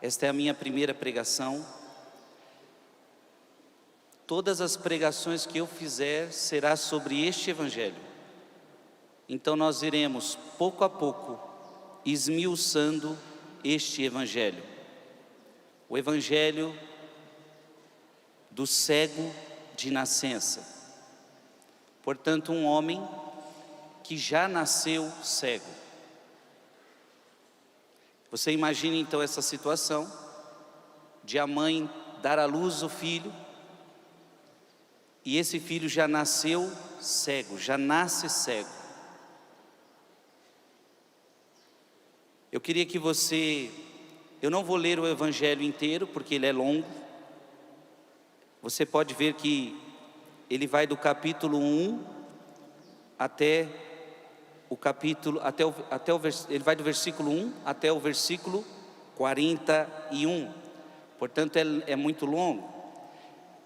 Esta é a minha primeira pregação. Todas as pregações que eu fizer será sobre este Evangelho. Então nós iremos, pouco a pouco, esmiuçando este Evangelho. O Evangelho do cego de nascença. Portanto, um homem que já nasceu cego. Você imagina então essa situação de a mãe dar à luz o filho, e esse filho já nasceu cego, já nasce cego. Eu queria que eu não vou ler o Evangelho inteiro, porque ele é longo. Você pode ver que ele vai do capítulo 1 até o capítulo, ele vai do versículo 1 até o versículo 41. Portanto, é muito longo.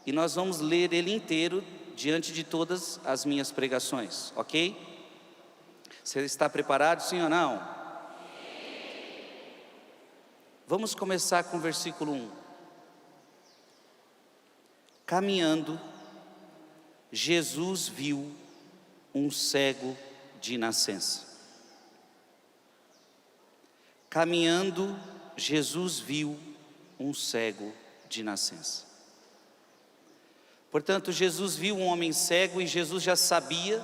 E nós vamos ler ele inteiro diante de todas as minhas pregações, ok? Você está preparado, sim ou não? Vamos começar com o versículo 1. Caminhando, Jesus viu um cego de nascença. Caminhando, Jesus viu um cego de nascença. Portanto, Jesus viu um homem cego e Jesus já sabia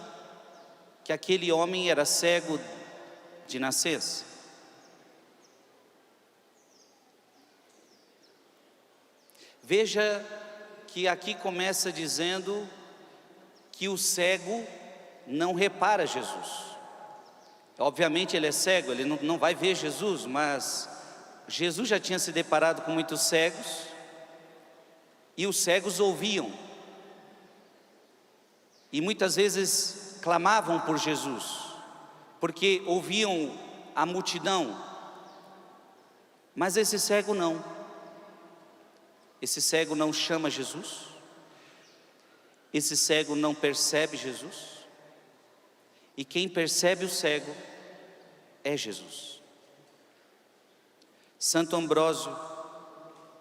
que aquele homem era cego de nascença. Veja que aqui começa dizendo que o cego não repara Jesus. Obviamente ele é cego, ele não vai ver Jesus, mas Jesus já tinha se deparado com muitos cegos, e os cegos ouviam, e muitas vezes clamavam por Jesus, porque ouviam a multidão, mas esse cego não. Esse cego não chama Jesus, esse cego não percebe Jesus, e quem percebe o cego é Jesus. Santo Ambrósio,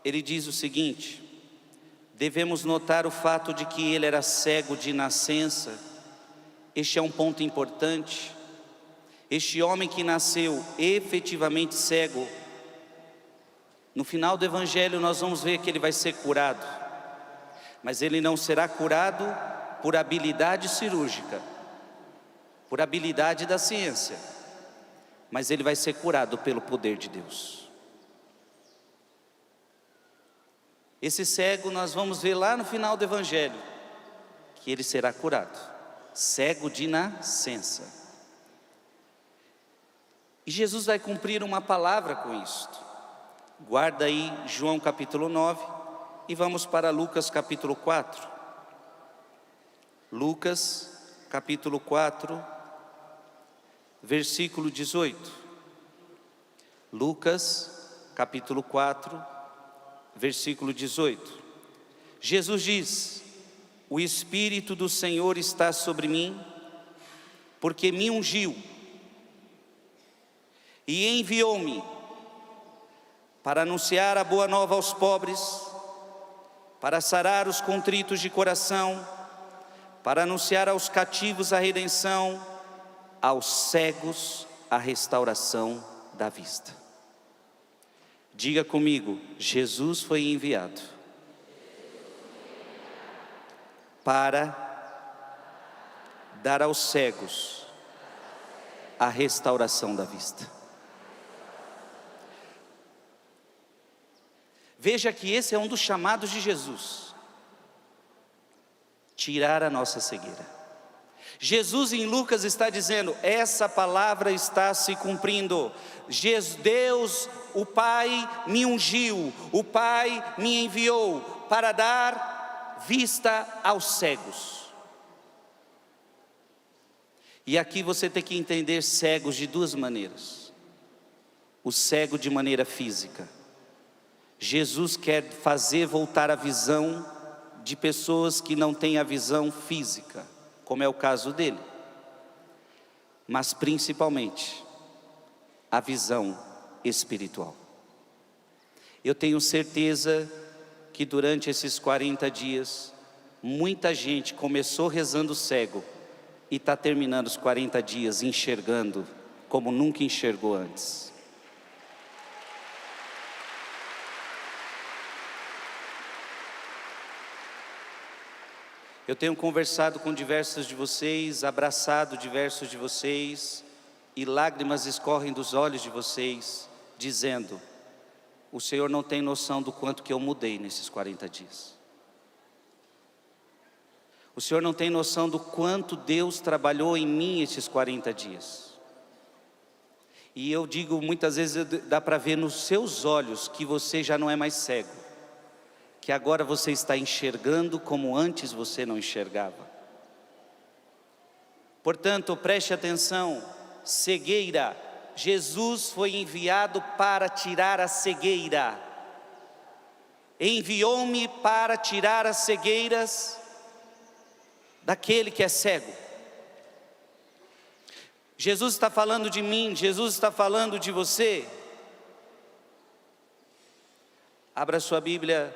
ele diz o seguinte: devemos notar o fato de que ele era cego de nascença. Este é um ponto importante. Este homem que nasceu efetivamente cego, no final do Evangelho nós vamos ver que ele vai ser curado, mas ele não será curado por habilidade cirúrgica, por habilidade da ciência, mas ele vai ser curado pelo poder de Deus. Esse cego nós vamos ver lá no final do Evangelho, que ele será curado, cego de nascença. E Jesus vai cumprir uma palavra com isto. Guarda aí João capítulo 9 e vamos para Lucas capítulo 4. Lucas capítulo 4, versículo 18. Lucas capítulo 4, versículo 18. Jesus diz: o Espírito do Senhor está sobre mim, porque me ungiu e enviou-me para anunciar a boa nova aos pobres, para sarar os contritos de coração, para anunciar aos cativos a redenção, aos cegos a restauração da vista. Diga comigo: Jesus foi enviado para dar aos cegos a restauração da vista. Veja que esse é um dos chamados de Jesus: tirar a nossa cegueira. Jesus em Lucas está dizendo: essa palavra está se cumprindo. Deus, o Pai me ungiu, o Pai me enviou para dar vista aos cegos. E aqui você tem que entender cegos de duas maneiras. O cego de maneira física. Jesus quer fazer voltar a visão de pessoas que não têm a visão física, como é o caso dele. Mas principalmente a visão espiritual. Eu tenho certeza que durante esses 40 dias, muita gente começou rezando cego e está terminando os 40 dias enxergando como nunca enxergou antes. Eu tenho conversado com diversos de vocês, abraçado diversos de vocês, e lágrimas escorrem dos olhos de vocês, dizendo: o Senhor não tem noção do quanto que eu mudei nesses 40 dias. O Senhor não tem noção do quanto Deus trabalhou em mim esses 40 dias. E eu digo, muitas vezes dá para ver nos seus olhos que você já não é mais cego, que agora você está enxergando como antes você não enxergava. Portanto, preste atenção, cegueira. Jesus foi enviado para tirar a cegueira. Enviou-me para tirar as cegueiras daquele que é cego. Jesus está falando de mim, Jesus está falando de você. Abra sua Bíblia,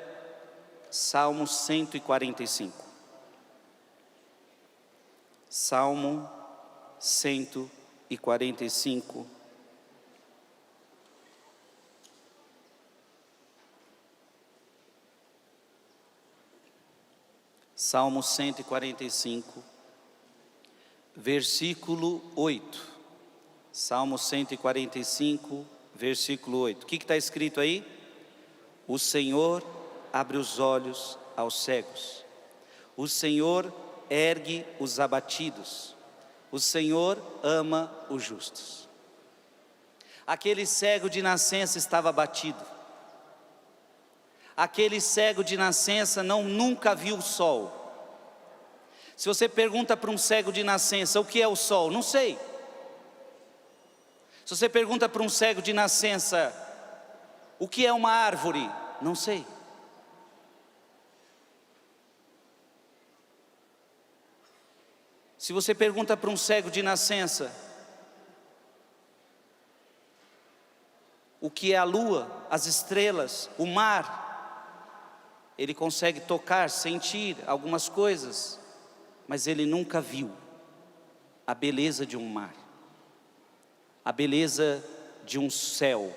Salmo 145. Salmo 145. Salmo 145, versículo 8. Salmo 145, versículo 8. O que está escrito aí? O Senhor abre os olhos aos cegos. O Senhor ergue os abatidos. O Senhor ama os justos. Aquele cego de nascença estava abatido. Aquele cego de nascença nunca viu o sol. Se você pergunta para um cego de nascença o que é o sol, não sei. Se você pergunta para um cego de nascença o que é uma árvore, não sei. Se você pergunta para um cego de nascença o que é a lua, as estrelas, o mar, ele consegue tocar, sentir algumas coisas, mas ele nunca viu a beleza de um mar, a beleza de um céu,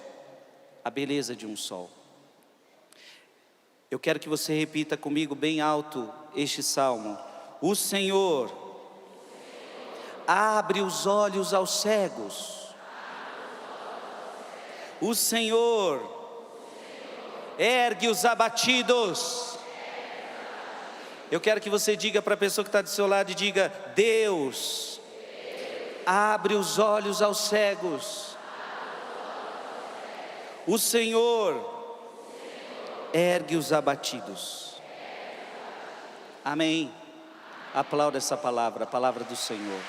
a beleza de um sol. Eu quero que você repita comigo bem alto este salmo. O Senhor abre os olhos aos cegos. O Senhor ergue os abatidos. Eu quero que você diga para a pessoa que está do seu lado e diga: Deus abre os olhos aos cegos. O Senhor ergue os abatidos. Amém. Aplauda essa palavra, a palavra do Senhor.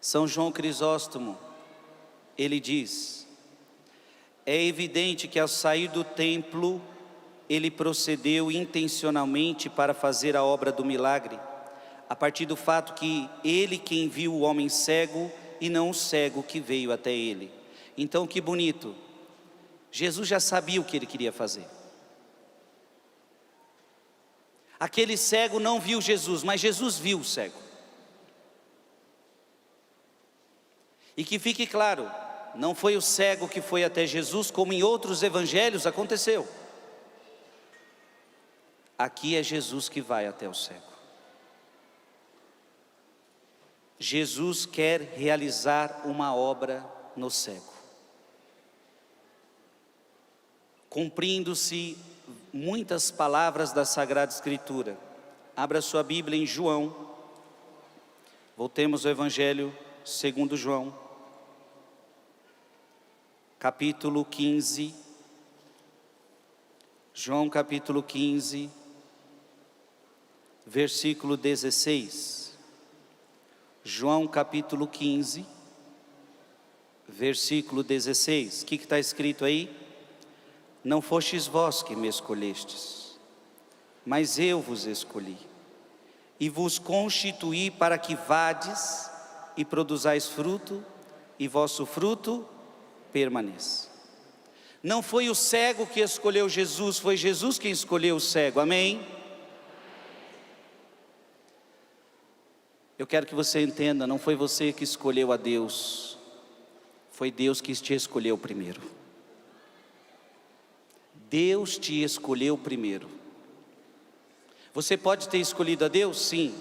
São João Crisóstomo, ele diz: é evidente que ao sair do templo, ele procedeu intencionalmente para fazer a obra do milagre, a partir do fato que ele quem viu o homem cego e não o cego que veio até ele. Então, que bonito, Jesus já sabia o que ele queria fazer. Aquele cego não viu Jesus, mas Jesus viu o cego. E que fique claro, não foi o cego que foi até Jesus, como em outros evangelhos aconteceu. Aqui é Jesus que vai até o cego. Jesus quer realizar uma obra no cego, cumprindo-se muitas palavras da Sagrada Escritura. Abra sua Bíblia em João, voltemos ao Evangelho segundo João, capítulo 15, João capítulo 15, versículo 16. João capítulo 15, versículo 16. O que está escrito aí? Não fostes vós que me escolhestes, mas eu vos escolhi, e vos constituí para que vades e produzais fruto, e vosso fruto permaneça. Não foi o cego que escolheu Jesus, foi Jesus quem escolheu o cego, amém? Eu quero que você entenda, não foi você que escolheu a Deus, foi Deus que te escolheu primeiro. Deus te escolheu primeiro. Você pode ter escolhido a Deus? Sim,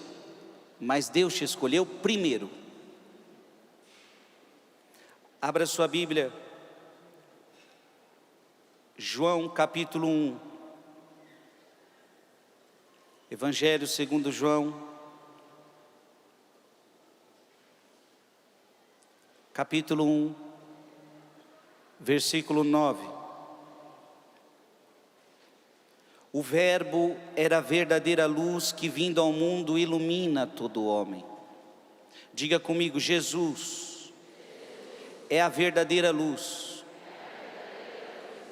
mas Deus te escolheu primeiro. Abra sua Bíblia, João capítulo 1, Evangelho segundo João, capítulo 1, versículo 9. O Verbo era a verdadeira luz que vindo ao mundo ilumina todo homem. Diga comigo, Jesus é a verdadeira luz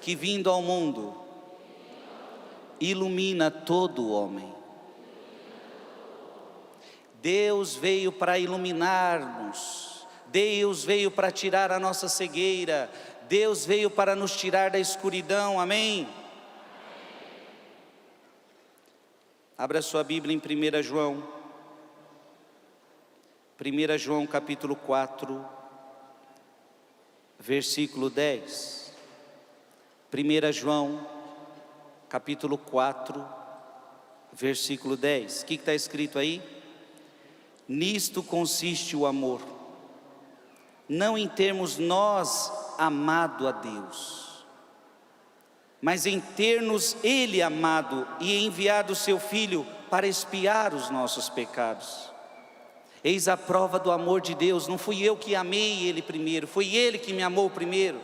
que vindo ao mundo ilumina todo homem. Deus veio para iluminar-nos, Deus veio para tirar a nossa cegueira, Deus veio para nos tirar da escuridão, amém? Abra sua Bíblia em 1 João, 1 João capítulo 4, versículo 10. 1 João capítulo 4, versículo 10. O que está escrito aí? Nisto consiste o amor, não em termos nós amado a Deus, mas em ter-nos Ele amado e enviado o seu Filho para expiar os nossos pecados. Eis a prova do amor de Deus, não fui eu que amei Ele primeiro, foi Ele que me amou primeiro.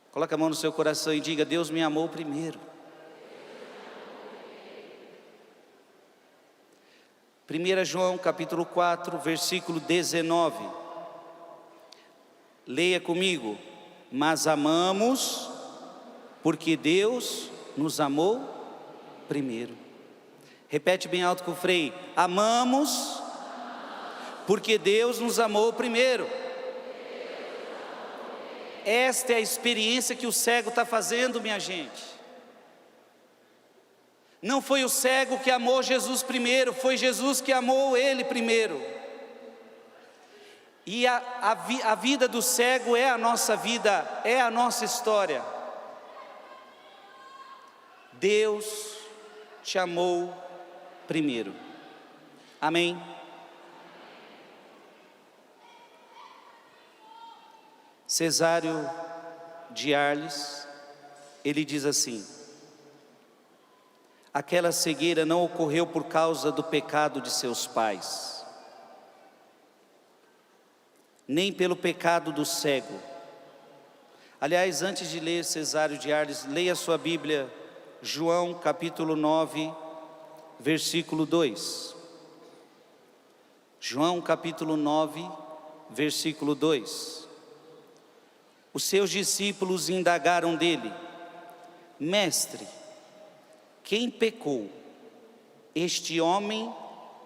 Coloque a mão no seu coração e diga, Deus me amou primeiro. 1 João capítulo 4, versículo 19. Leia comigo. Mas amamos porque Deus nos amou primeiro. Repete bem alto com o freio. Amamos porque Deus nos amou primeiro. Esta é a experiência que o cego está fazendo, minha gente. Não foi o cego que amou Jesus primeiro, foi Jesus que amou ele primeiro. E a vida do cego é a nossa vida, é a nossa história. Deus te amou primeiro. Amém? Cesário de Arles, ele diz assim: aquela cegueira não ocorreu por causa do pecado de seus pais, nem pelo pecado do cego. Aliás, antes de ler Cesário de Arles, leia a sua Bíblia, João capítulo 9, versículo 2. João capítulo 9, versículo 2. Os seus discípulos indagaram dele: Mestre, quem pecou, este homem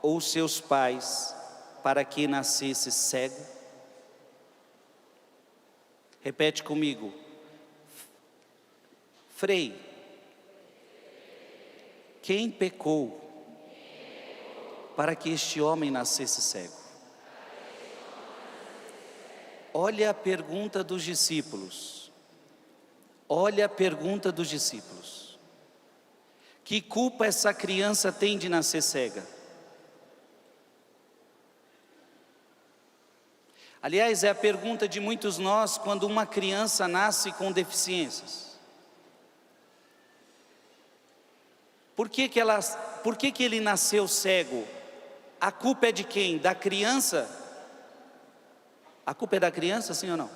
ou seus pais, para que nascesse cego? Repete comigo. Frei, quem pecou para que este homem nascesse cego? Olha a pergunta dos discípulos. Olha a pergunta dos discípulos. Que culpa essa criança tem de nascer cega? Aliás, é a pergunta de muitos nós quando uma criança nasce com deficiências. Por que ele nasceu cego? A culpa é de quem? Da criança? A culpa é da criança, sim ou não?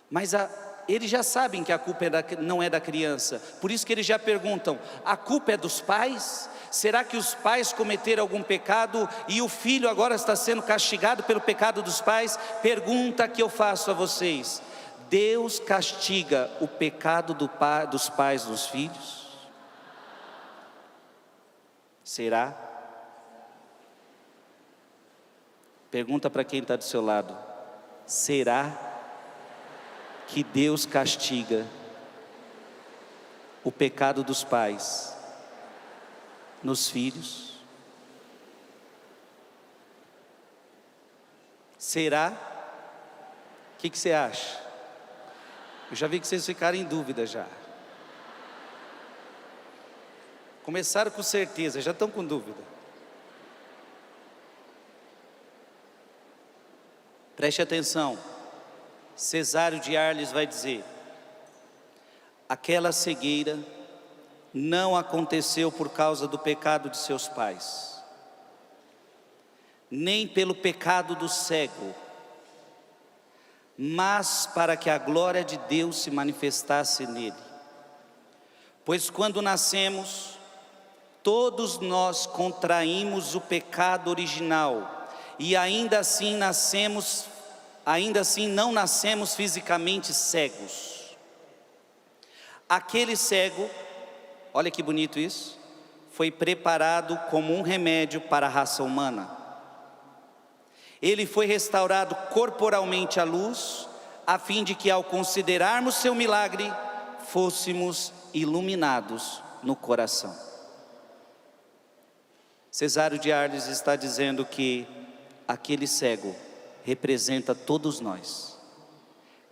Mas eles já sabem que a culpa não é da criança. Por isso que eles já perguntam: a culpa é dos pais? Será que os pais cometeram algum pecado e o filho agora está sendo castigado pelo pecado dos pais? Pergunta que eu faço a vocês: Deus castiga o pecado dos pais dos filhos? Será? Pergunta para quem está do seu lado: será que Deus castiga o pecado dos pais nos filhos? Será? O que você acha? Eu já vi que vocês ficaram em dúvida já. Começaram com certeza, já estão com dúvida. Preste atenção. Cesário de Arles vai dizer: aquela cegueira não aconteceu por causa do pecado de seus pais, nem pelo pecado do cego, mas para que a glória de Deus se manifestasse nele. Pois quando nascemos, todos nós contraímos o pecado original, e ainda assim não nascemos fisicamente cegos. Aquele cego, olha que bonito isso, foi preparado como um remédio para a raça humana. Ele foi restaurado corporalmente à luz, a fim de que, ao considerarmos seu milagre, fôssemos iluminados no coração. Cesário de Arles está dizendo que aquele cego representa todos nós,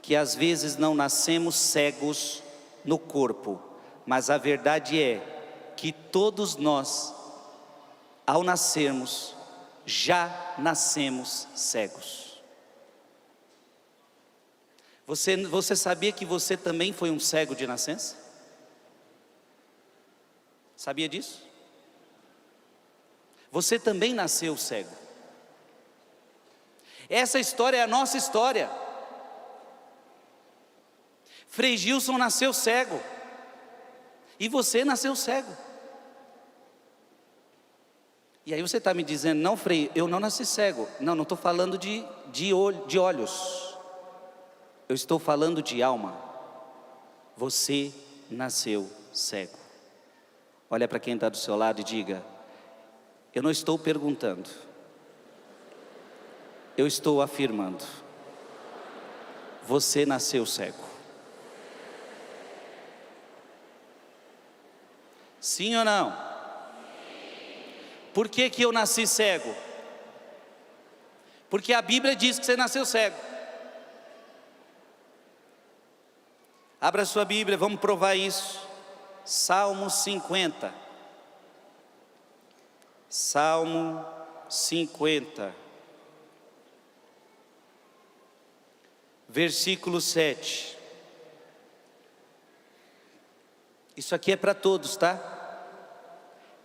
que às vezes não nascemos cegos no corpo, mas a verdade é que todos nós, ao nascermos, já nascemos cegos. Você sabia que você também foi um cego de nascença? Sabia disso? Você também nasceu cego. Essa história é a nossa história. Frei Gilson nasceu cego. E você nasceu cego. E aí você está me dizendo: não, Frei, eu não nasci cego. Não estou falando de olhos. Eu estou falando de alma. Você nasceu cego. Olha para quem está do seu lado e diga: eu não estou perguntando, eu estou afirmando. Você nasceu cego. Sim ou não? Por que eu nasci cego? Porque a Bíblia diz que você nasceu cego. Abra sua Bíblia, vamos provar isso. Salmo 50. Salmo 50, versículo 7. Isso aqui é para todos, tá?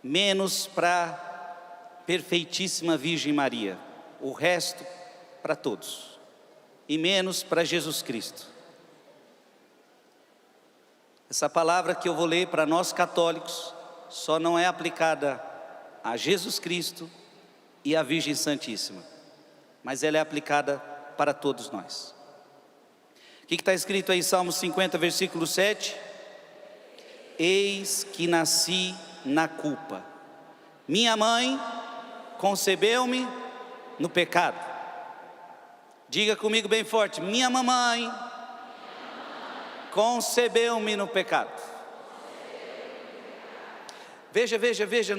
Menos para perfeitíssima Virgem Maria. O resto para todos. E menos para Jesus Cristo. Essa palavra que eu vou ler para nós católicos só não é aplicada a Jesus Cristo e a Virgem Santíssima, mas ela é aplicada para todos nós. O que está escrito aí, Salmo 50, versículo 7? Eis que nasci na culpa, minha mãe concebeu-me no pecado. Diga comigo bem forte: minha mamãe concebeu-me no pecado. Veja,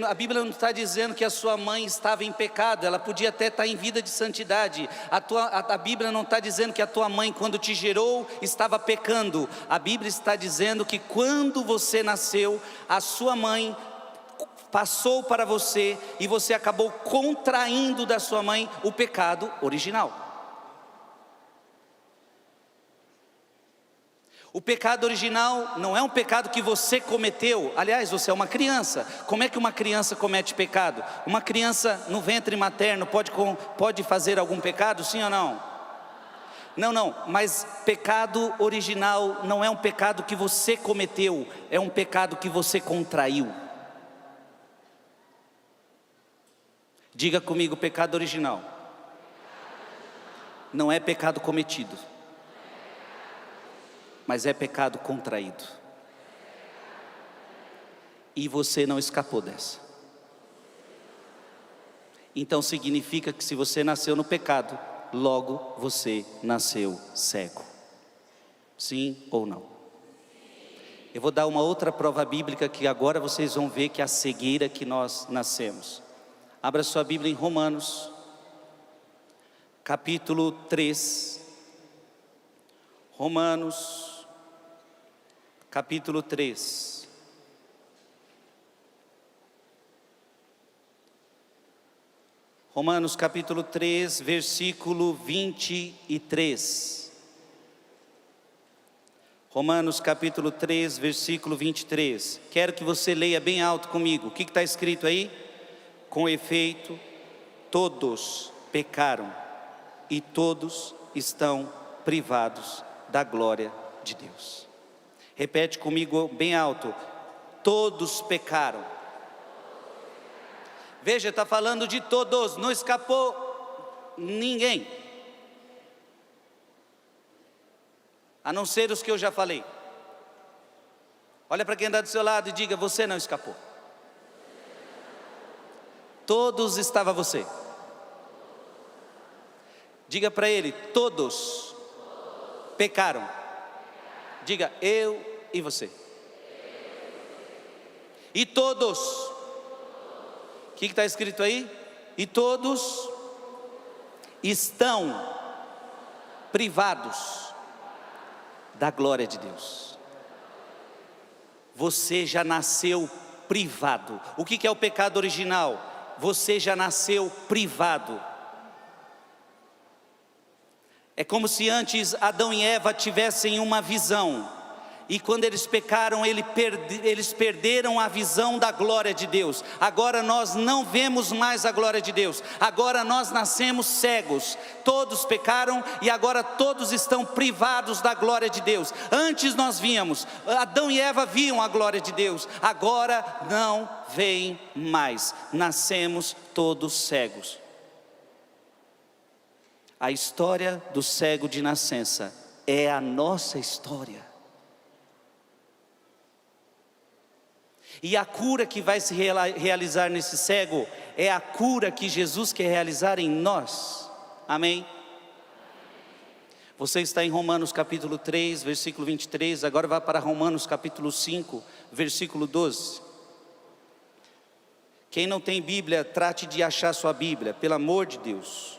a Bíblia não está dizendo que a sua mãe estava em pecado, ela podia até estar em vida de santidade. A Bíblia não está dizendo que a tua mãe, quando te gerou, estava pecando. A Bíblia está dizendo que quando você nasceu, a sua mãe passou para você e você acabou contraindo da sua mãe o pecado original. O pecado original não é um pecado que você cometeu. Aliás, você é uma criança. Como é que uma criança comete pecado? Uma criança no ventre materno pode fazer algum pecado, sim ou não? Não, mas pecado original não é um pecado que você cometeu, é um pecado que você contraiu. Diga comigo: pecado original não é pecado cometido, mas é pecado contraído. E você não escapou dessa. Então significa que se você nasceu no pecado, logo você nasceu cego. Sim ou não? Eu vou dar uma outra prova bíblica que agora vocês vão ver que é a cegueira que nós nascemos. Abra sua Bíblia em Romanos, capítulo 3. Romanos, capítulo 3. Romanos capítulo 3, versículo 23. Romanos capítulo 3, versículo 23. Quero que você leia bem alto comigo. O que está escrito aí? Com efeito, todos pecaram e todos estão privados da glória de Deus. Repete comigo bem alto. Todos pecaram. Veja, está falando de todos, não escapou ninguém, a não ser os que eu já falei. Olha para quem está do seu lado e diga: você não escapou. Todos estava você. Diga para ele: todos pecaram. Diga: eu e você. E todos. O que está escrito aí? E todos estão privados da glória de Deus. Você já nasceu privado. O que é o pecado original? Você já nasceu privado. É como se antes Adão e Eva tivessem uma visão, e quando eles pecaram, eles perderam a visão da glória de Deus. Agora nós não vemos mais a glória de Deus. Agora nós nascemos cegos. Todos pecaram e agora todos estão privados da glória de Deus. Antes nós víamos, Adão e Eva viam a glória de Deus. Agora não veem mais. Nascemos todos cegos. A história do cego de nascença é a nossa história. E a cura que vai se realizar nesse cego é a cura que Jesus quer realizar em nós. Amém? Você está em Romanos capítulo 3, versículo 23. Agora vá para Romanos capítulo 5, versículo 12. Quem não tem Bíblia, trate de achar sua Bíblia, pelo amor de Deus.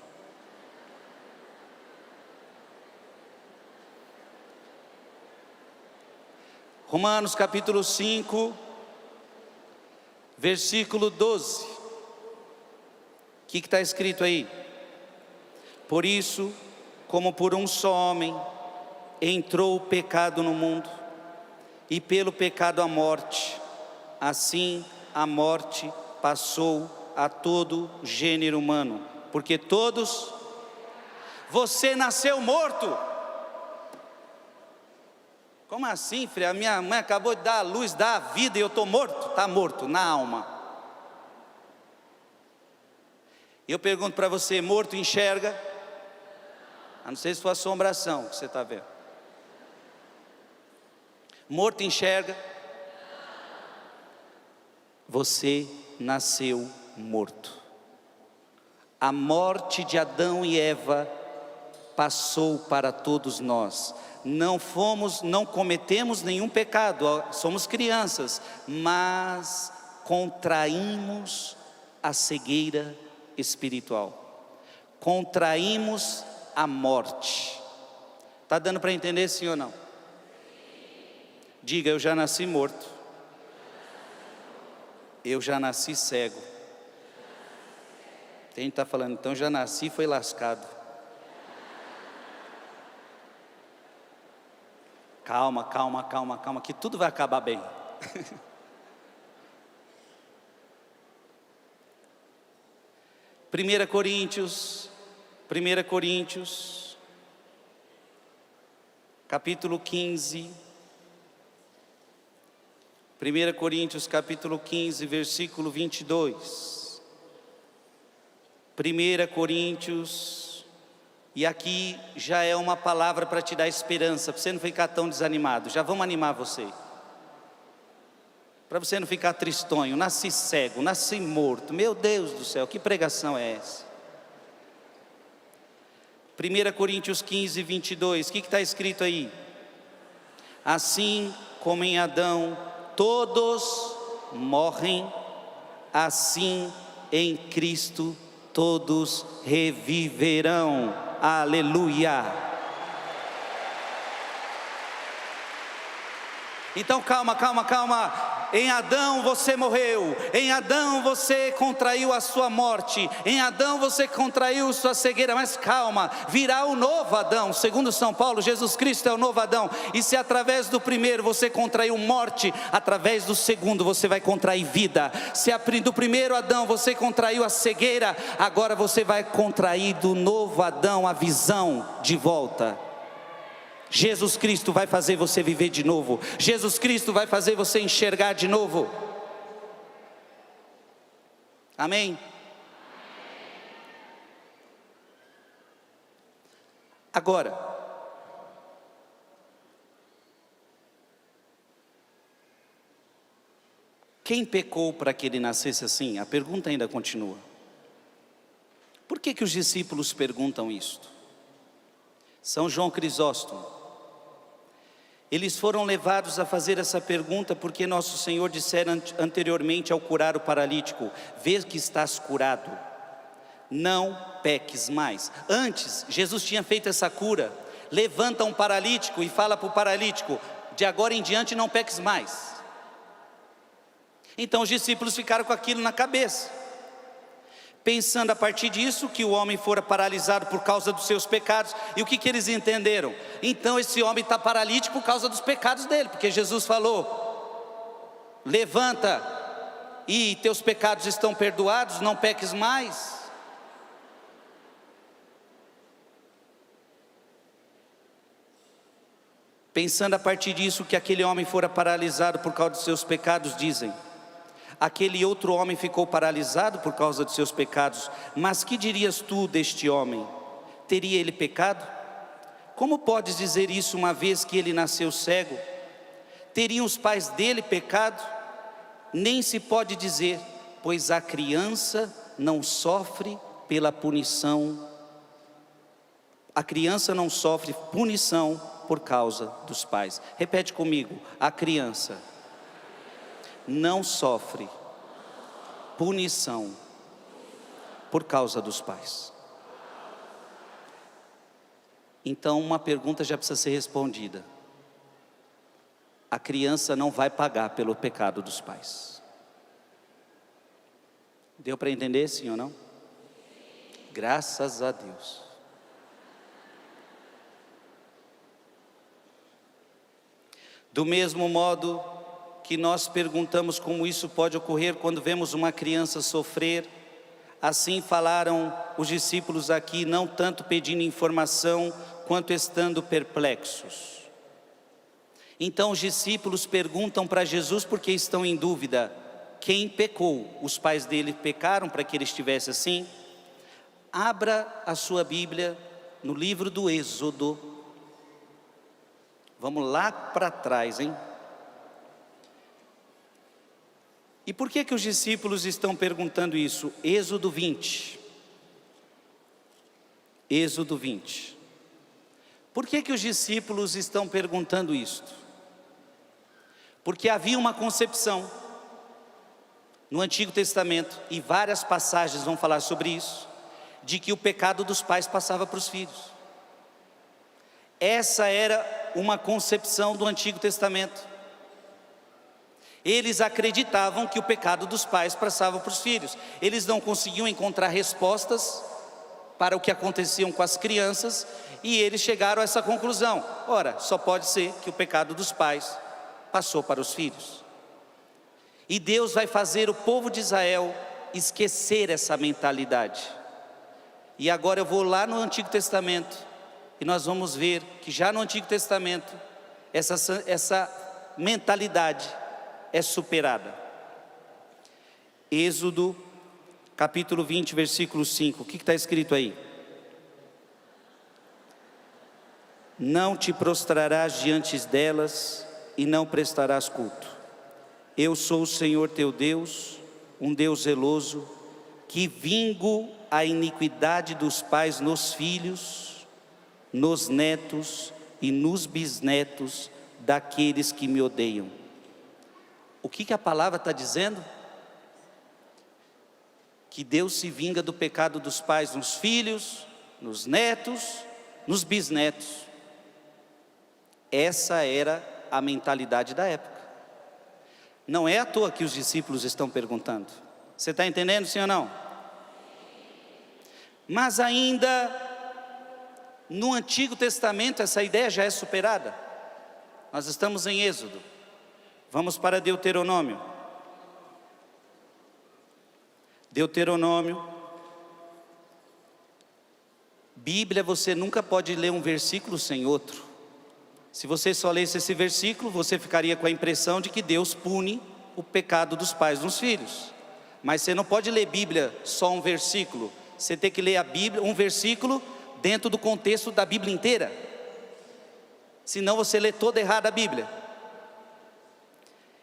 Romanos capítulo 5, versículo 12. O que está escrito aí? Por isso, como por um só homem entrou o pecado no mundo, e pelo pecado a morte, assim a morte passou a todo gênero humano, porque todos... Você nasceu morto. Como assim, filha? A minha mãe acabou de dar a luz, dar a vida, e eu estou morto? Está morto, na alma. Eu pergunto para você: morto enxerga? A não ser se for assombração que você está vendo. Morto enxerga? Você nasceu morto. A morte de Adão e Eva passou para todos nós. Não cometemos nenhum pecado, somos crianças, mas contraímos a cegueira espiritual, contraímos a morte. Está dando para entender, sim ou não? Diga: eu já nasci morto, eu já nasci cego. Tem gente que está falando: então já nasci, foi lascado. Calma, calma, calma, calma, que tudo vai acabar bem. 1 Coríntios, capítulo 15. 1 Coríntios, capítulo 15, versículo 22. 1 Coríntios... E aqui já é uma palavra para te dar esperança, para você não ficar tão desanimado. Já vamos animar você. Para você não ficar tristonho, nasci cego, nasci morto. Meu Deus do céu, que pregação é essa? 1 Coríntios 15, 22, o que está escrito aí? Assim como em Adão todos morrem, assim em Cristo todos reviverão. Aleluia! Então calma. Em Adão você morreu, em Adão você contraiu a sua morte, em Adão você contraiu sua cegueira, mas calma, virá o novo Adão. Segundo São Paulo, Jesus Cristo é o novo Adão. E se através do primeiro você contraiu morte, através do segundo você vai contrair vida. Se do primeiro Adão você contraiu a cegueira, agora você vai contrair do novo Adão a visão de volta. Jesus Cristo vai fazer você viver de novo. Jesus Cristo vai fazer você enxergar de novo. Amém? Agora, quem pecou para que ele nascesse assim? A pergunta ainda continua. Por que os discípulos perguntam isto? São João Crisóstomo. Eles foram levados a fazer essa pergunta porque nosso Senhor dissera anteriormente ao curar o paralítico: vê que estás curado, não peques mais. Antes, Jesus tinha feito essa cura, levanta um paralítico e fala para o paralítico: de agora em diante não peques mais. Então os discípulos ficaram com aquilo na cabeça, pensando a partir disso que o homem fora paralisado por causa dos seus pecados. E o que eles entenderam? Então esse homem está paralítico por causa dos pecados dele, porque Jesus falou: levanta e teus pecados estão perdoados, não peques mais. Pensando a partir disso que aquele homem fora paralisado por causa dos seus pecados, dizem: aquele outro homem ficou paralisado por causa de seus pecados, mas que dirias tu deste homem? Teria ele pecado? Como podes dizer isso uma vez que ele nasceu cego? Teriam os pais dele pecado? Nem se pode dizer, pois a criança não sofre pela punição. A criança não sofre punição por causa dos pais. Repete comigo: a criança não sofre punição por causa dos pais. Então uma pergunta já precisa ser respondida: a criança não vai pagar pelo pecado dos pais. Deu para entender, sim ou não? Graças a Deus. Do mesmo modo que nós perguntamos como isso pode ocorrer quando vemos uma criança sofrer, assim falaram os discípulos aqui, não tanto pedindo informação, quanto estando perplexos. Então os discípulos perguntam para Jesus porque estão em dúvida: quem pecou? Os pais dele pecaram para que ele estivesse assim? Abra a sua Bíblia no livro do Êxodo. Vamos lá para trás, hein? E por que os discípulos estão perguntando isso? Êxodo 20. Êxodo 20. Por que os discípulos estão perguntando isto? Porque havia uma concepção no Antigo Testamento, e várias passagens vão falar sobre isso, de que o pecado dos pais passava para os filhos. Essa era uma concepção do Antigo Testamento. Eles acreditavam que o pecado dos pais passava para os filhos. Eles não conseguiam encontrar respostas para o que acontecia com as crianças, e eles chegaram a essa conclusão: ora, só pode ser que o pecado dos pais passou para os filhos. E Deus vai fazer o povo de Israel esquecer essa mentalidade. E agora eu vou lá no Antigo Testamento, e nós vamos ver que já no Antigo Testamento essa mentalidade é superada. Êxodo capítulo 20, versículo 5, o que está escrito aí? Não te prostrarás diante delas e não prestarás culto. Eu sou o Senhor teu Deus, um Deus zeloso, que vingo a iniquidade dos pais nos filhos, nos netos e nos bisnetos daqueles que me odeiam. O que a palavra está dizendo? Que Deus se vinga do pecado dos pais nos filhos, nos netos, nos bisnetos. Essa era a mentalidade da época. Não é à toa que os discípulos estão perguntando. Você está entendendo, sim ou não? Mas ainda no Antigo Testamento essa ideia já é superada. Nós estamos em Êxodo. Vamos para Deuteronômio. Deuteronômio. Bíblia, você nunca pode ler um versículo sem outro. Se você só lesse esse versículo, você ficaria com a impressão de que Deus pune o pecado dos pais nos filhos. Mas você não pode ler Bíblia só um versículo. Você tem que ler a Bíblia, um versículo, dentro do contexto da Bíblia inteira. Senão você lê toda errada a Bíblia.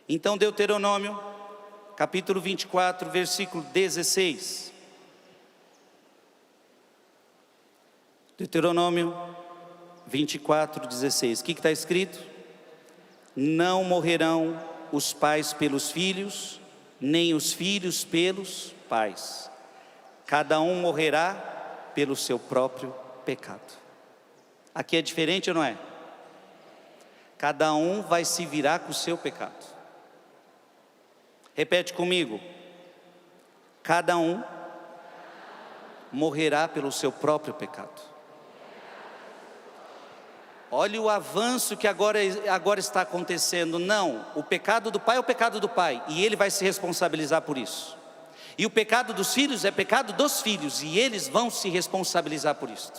Então Deuteronômio, capítulo 24, versículo 16. Deuteronômio 24, 16. O que está escrito? Não morrerão os pais pelos filhos, nem os filhos pelos pais. Cada um morrerá pelo seu próprio pecado. Aqui é diferente ou não é? Cada um vai se virar com o seu pecado. Repete comigo. Cada um morrerá pelo seu próprio pecado. Olha o avanço que agora está acontecendo. Não, o pecado do pai é o pecado do pai, e ele vai se responsabilizar por isso. E o pecado dos filhos é pecado dos filhos, e eles vão se responsabilizar por isso.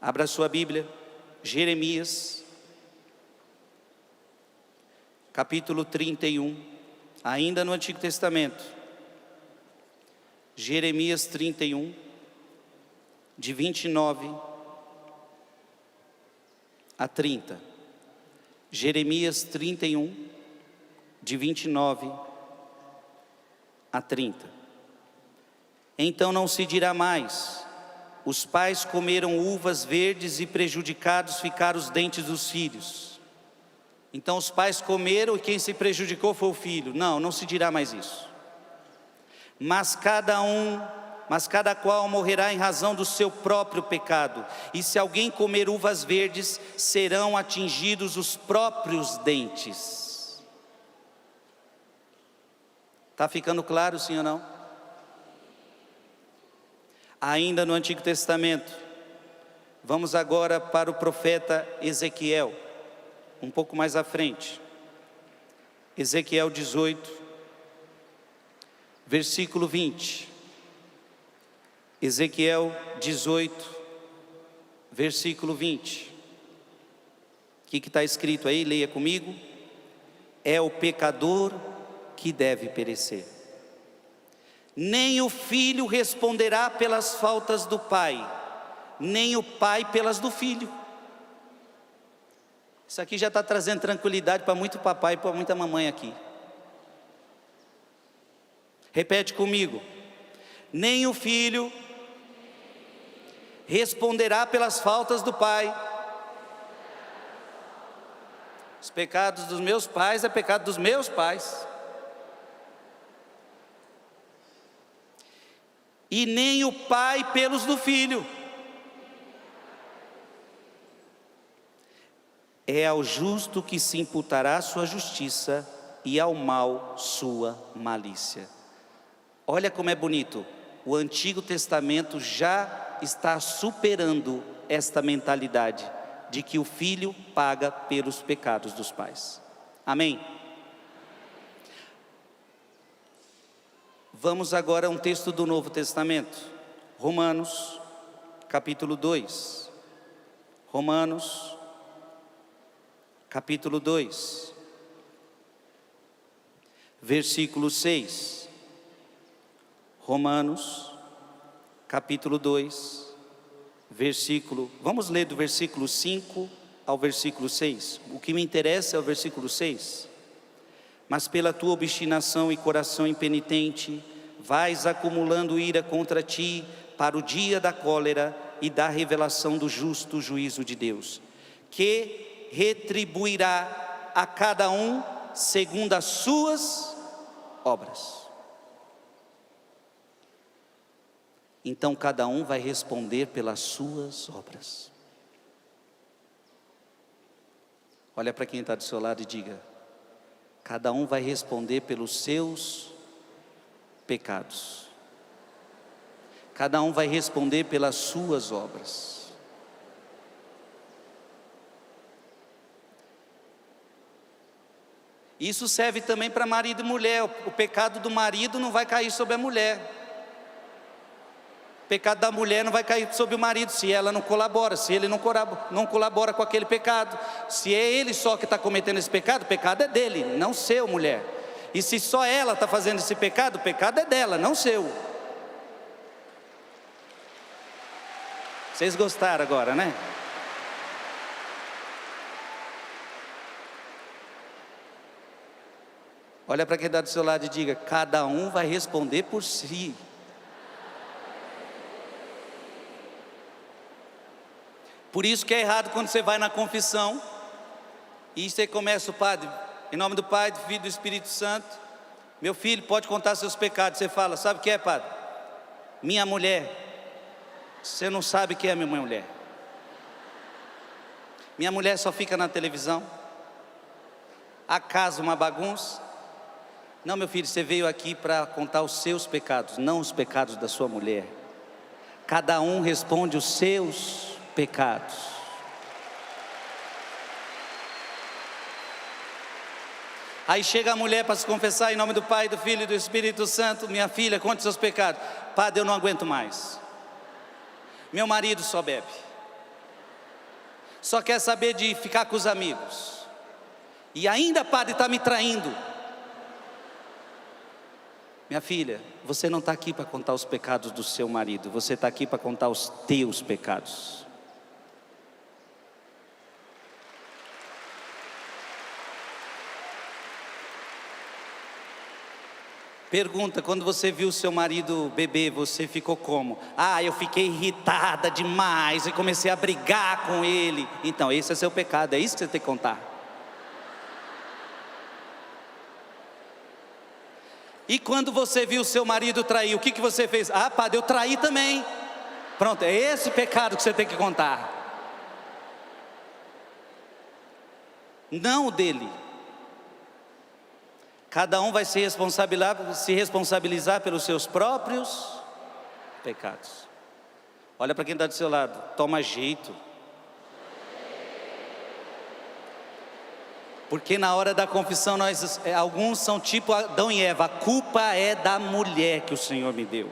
Abra sua Bíblia, Jeremias, capítulo 31, ainda no Antigo Testamento. Jeremias 31, de 29 a 30. Jeremias 31, de 29 a 30. Então não se dirá mais: os pais comeram uvas verdes e prejudicados ficaram os dentes dos filhos. Então os pais comeram e quem se prejudicou foi o filho. Não, não se dirá mais isso. Mas cada qual morrerá em razão do seu próprio pecado. E se alguém comer uvas verdes, serão atingidos os próprios dentes. Está ficando claro, sim ou não? Ainda no Antigo Testamento, vamos agora para o profeta Ezequiel, um pouco mais à frente. Ezequiel 18, versículo 20. Ezequiel 18, versículo 20. O que está escrito aí? Leia comigo. É o pecador que deve perecer. Nem o filho responderá pelas faltas do pai, nem o pai pelas do filho. Isso aqui já está trazendo tranquilidade para muito papai e para muita mamãe aqui. Repete comigo. Nem o filho responderá pelas faltas do pai. Os pecados dos meus pais é pecado dos meus pais. E nem o pai pelos do filho. É ao justo que se imputará sua justiça, e ao mal sua malícia. Olha como é bonito. O Antigo Testamento já está superando esta mentalidade de que o filho paga pelos pecados dos pais. Amém? Vamos agora a um texto do Novo Testamento. Romanos, capítulo 2. Romanos, capítulo 2, versículo 6. Romanos, capítulo 2, versículo, vamos ler do versículo 5 ao versículo 6. O que me interessa é o versículo 6. Mas pela tua obstinação e coração impenitente, vais acumulando ira contra ti para o dia da cólera e da revelação do justo juízo de Deus, que retribuirá a cada um segundo as suas obras. Então cada um vai responder pelas suas obras. Olha para quem está do seu lado e diga: cada um vai responder pelos seus pecados. Cada um vai responder pelas suas obras. Isso serve também para marido e mulher. O pecado do marido não vai cair sobre a mulher. O pecado da mulher não vai cair sobre o marido se ela não colabora, se ele não colabora com aquele pecado. Se é ele só que está cometendo esse pecado, o pecado é dele, não seu, mulher. E se só ela está fazendo esse pecado, o pecado é dela, não seu. Vocês gostaram agora, né? Olha para quem está do seu lado e diga: cada um vai responder por si. Por isso que é errado quando você vai na confissão e você começa: o padre, em nome do Pai, do Filho e do Espírito Santo, meu filho, pode contar seus pecados. Você fala: sabe o que é, padre? Minha mulher. Você não sabe o que é minha mulher. Minha mulher só fica na televisão. A casa uma bagunça. Não, meu filho, você veio aqui para contar os seus pecados, não os pecados da sua mulher. Cada um responde os seus pecados. Aí chega a mulher para se confessar em nome do Pai, do Filho e do Espírito Santo: minha filha, conte seus pecados. Padre, eu não aguento mais. Meu marido só bebe, só quer saber de ficar com os amigos, e ainda, padre, está me traindo. Minha filha, você não está aqui para contar os pecados do seu marido, você está aqui para contar os teus pecados. Pergunta: quando você viu seu marido beber, você ficou como? Ah, eu fiquei irritada demais e comecei a brigar com ele. Então, esse é seu pecado, é isso que você tem que contar. E quando você viu seu marido trair, o que você fez? Ah, padre, eu traí também. Pronto, é esse pecado que você tem que contar, não o dele. Cada um vai se responsabilizar pelos seus próprios pecados. Olha para quem está do seu lado: toma jeito. Porque na hora da confissão, alguns são tipo Adão e Eva: a culpa é da mulher que o Senhor me deu.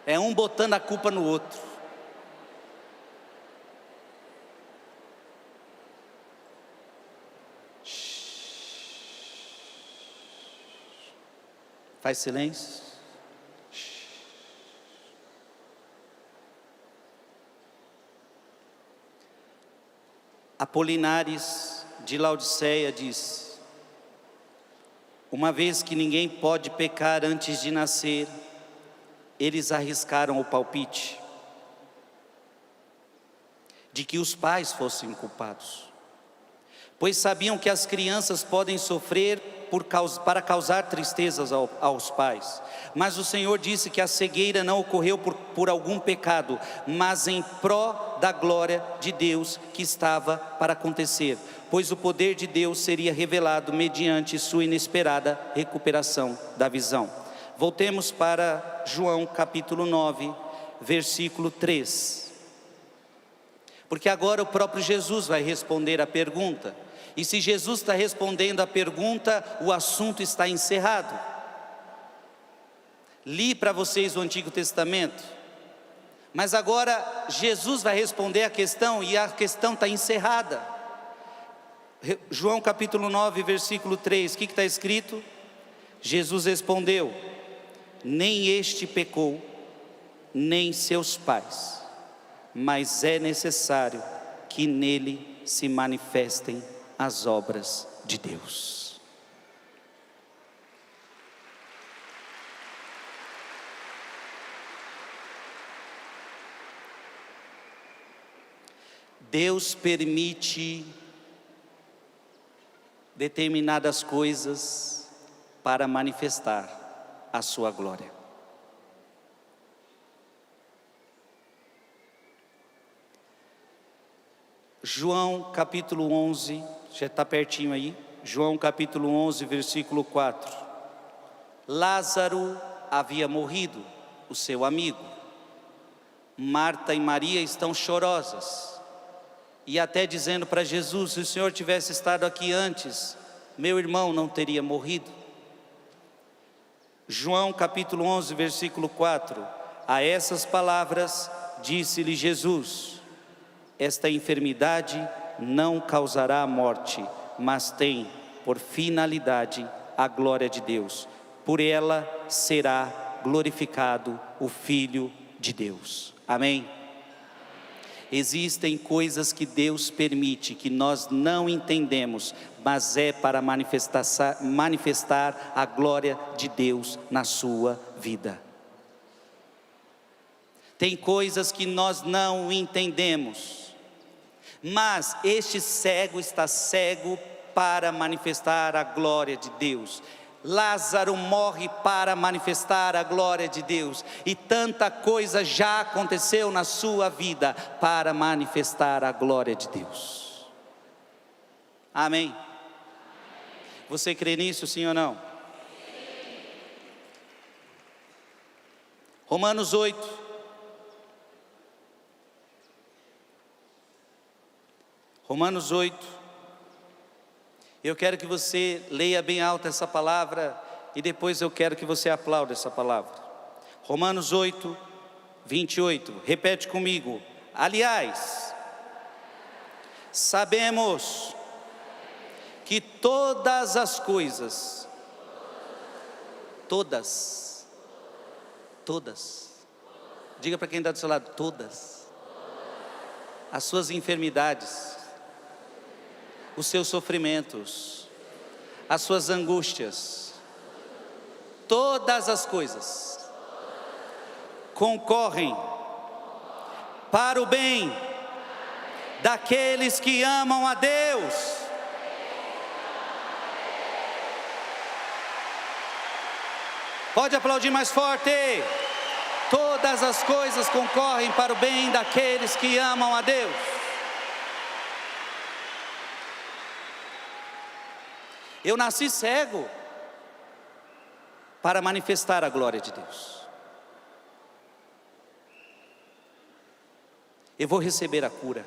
É um botando a culpa no outro. Faz silêncio. Apolinares de Laodiceia diz: uma vez que ninguém pode pecar antes de nascer, eles arriscaram o palpite de que os pais fossem culpados, pois sabiam que as crianças podem sofrer para causar tristezas aos pais. Mas o Senhor disse que a cegueira não ocorreu por algum pecado, mas em pró da glória de Deus que estava para acontecer, pois o poder de Deus seria revelado mediante sua inesperada recuperação da visão. Voltemos para João capítulo 9, versículo 3. Porque agora o próprio Jesus vai responder a pergunta. E se Jesus está respondendo a pergunta, o assunto está encerrado. Li para vocês o Antigo Testamento, mas agora Jesus vai responder a questão e a questão está encerrada. João capítulo 9, versículo 3, o que está escrito? Jesus respondeu: nem este pecou, nem seus pais, mas é necessário que nele se manifestem as obras de Deus. Deus permite determinadas coisas para manifestar a sua glória. João capítulo 11, já está pertinho aí, João capítulo 11, versículo 4. Lázaro havia morrido, o seu amigo. Marta e Maria estão chorosas, e até dizendo para Jesus: se o Senhor tivesse estado aqui antes, meu irmão não teria morrido. João capítulo 11, versículo 4. A essas palavras disse-lhe Jesus: esta enfermidade não causará a morte, mas tem por finalidade a glória de Deus. Por ela será glorificado o Filho de Deus. Amém? Existem coisas que Deus permite, que nós não entendemos, mas é para manifestar a glória de Deus na sua vida. Tem coisas que nós não entendemos, mas este cego está cego para manifestar a glória de Deus. Lázaro morre para manifestar a glória de Deus, e tanta coisa já aconteceu na sua vida para manifestar a glória de Deus. Amém? Você crê nisso, sim ou não? Romanos 8. Romanos 8. Eu quero que você leia bem alto essa palavra, e depois eu quero que você aplaude essa palavra. Romanos 8, 28. Repete comigo. Aliás, sabemos que todas as coisas, todas, diga para quem está do seu lado, todas, as suas enfermidades, os seus sofrimentos, as suas angústias, todas as coisas concorrem para o bem daqueles que amam a Deus. Pode aplaudir mais forte. Todas as coisas concorrem para o bem daqueles que amam a Deus. Eu nasci cego para manifestar a glória de Deus. Eu vou receber a cura,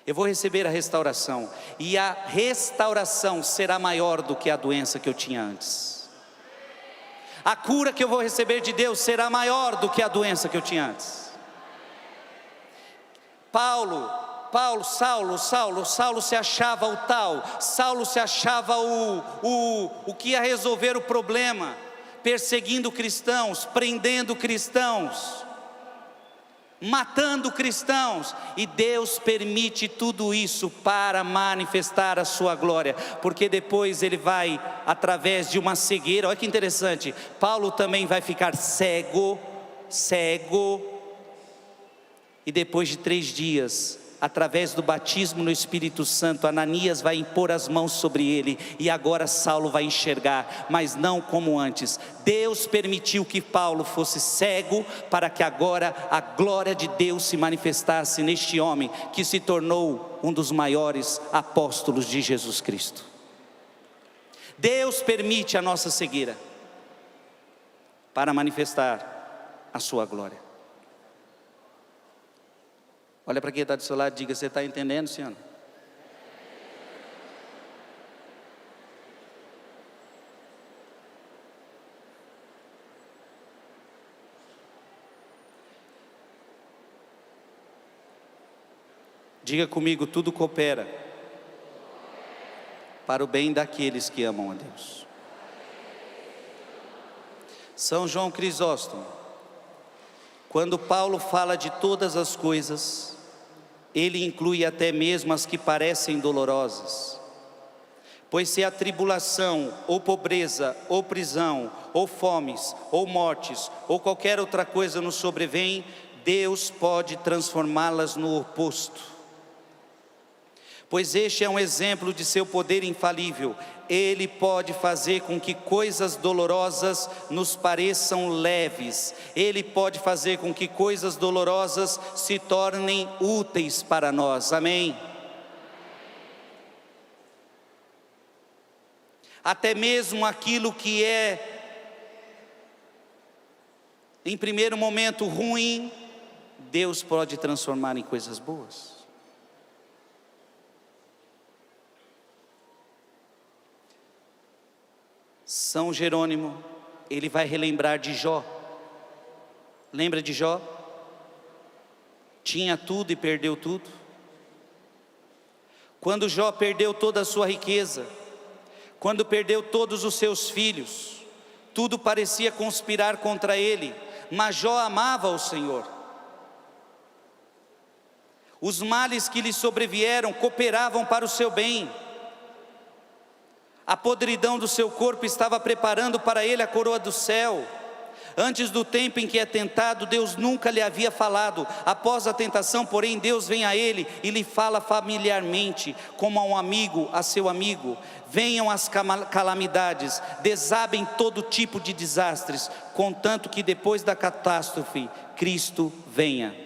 eu vou receber a restauração, e a restauração será maior do que a doença que eu tinha antes. A cura que eu vou receber de Deus será maior do que a doença que eu tinha antes. Saulo se achava o tal, Saulo se achava o que ia resolver o problema, perseguindo cristãos, prendendo cristãos, matando cristãos, e Deus permite tudo isso para manifestar a sua glória, porque depois ele vai, através de uma cegueira, olha que interessante, Paulo também vai ficar cego, e depois de 3 dias, através do batismo no Espírito Santo, Ananias vai impor as mãos sobre ele, e agora Saulo vai enxergar, mas não como antes. Deus permitiu que Paulo fosse cego, para que agora a glória de Deus se manifestasse neste homem, que se tornou um dos maiores apóstolos de Jesus Cristo. Deus permite a nossa cegueira, para manifestar a sua glória. Olha para quem está do seu lado e diga: você está entendendo, senhor? Diga comigo: tudo coopera para o bem daqueles que amam a Deus. São João Crisóstomo, quando Paulo fala de todas as coisas, Ele inclui até mesmo as que parecem dolorosas. Pois se a tribulação, ou pobreza, ou prisão, ou fomes, ou mortes, ou qualquer outra coisa nos sobrevém, Deus pode transformá-las no oposto. Pois este é um exemplo de seu poder infalível. Ele pode fazer com que coisas dolorosas nos pareçam leves. Ele pode fazer com que coisas dolorosas se tornem úteis para nós. Amém? Até mesmo aquilo que é, em primeiro momento, ruim, Deus pode transformar em coisas boas. São Jerônimo, ele vai relembrar de Jó. Lembra de Jó? Tinha tudo e perdeu tudo. Quando Jó perdeu toda a sua riqueza, quando perdeu todos os seus filhos, tudo parecia conspirar contra ele, mas Jó amava o Senhor. Os males que lhe sobrevieram cooperavam para o seu bem. A podridão do seu corpo estava preparando para ele a coroa do céu. Antes do tempo em que é tentado, Deus nunca lhe havia falado. Após a tentação, porém, Deus vem a ele e lhe fala familiarmente, como a um amigo, a seu amigo. Venham as calamidades, desabem todo tipo de desastres, contanto que depois da catástrofe, Cristo venha.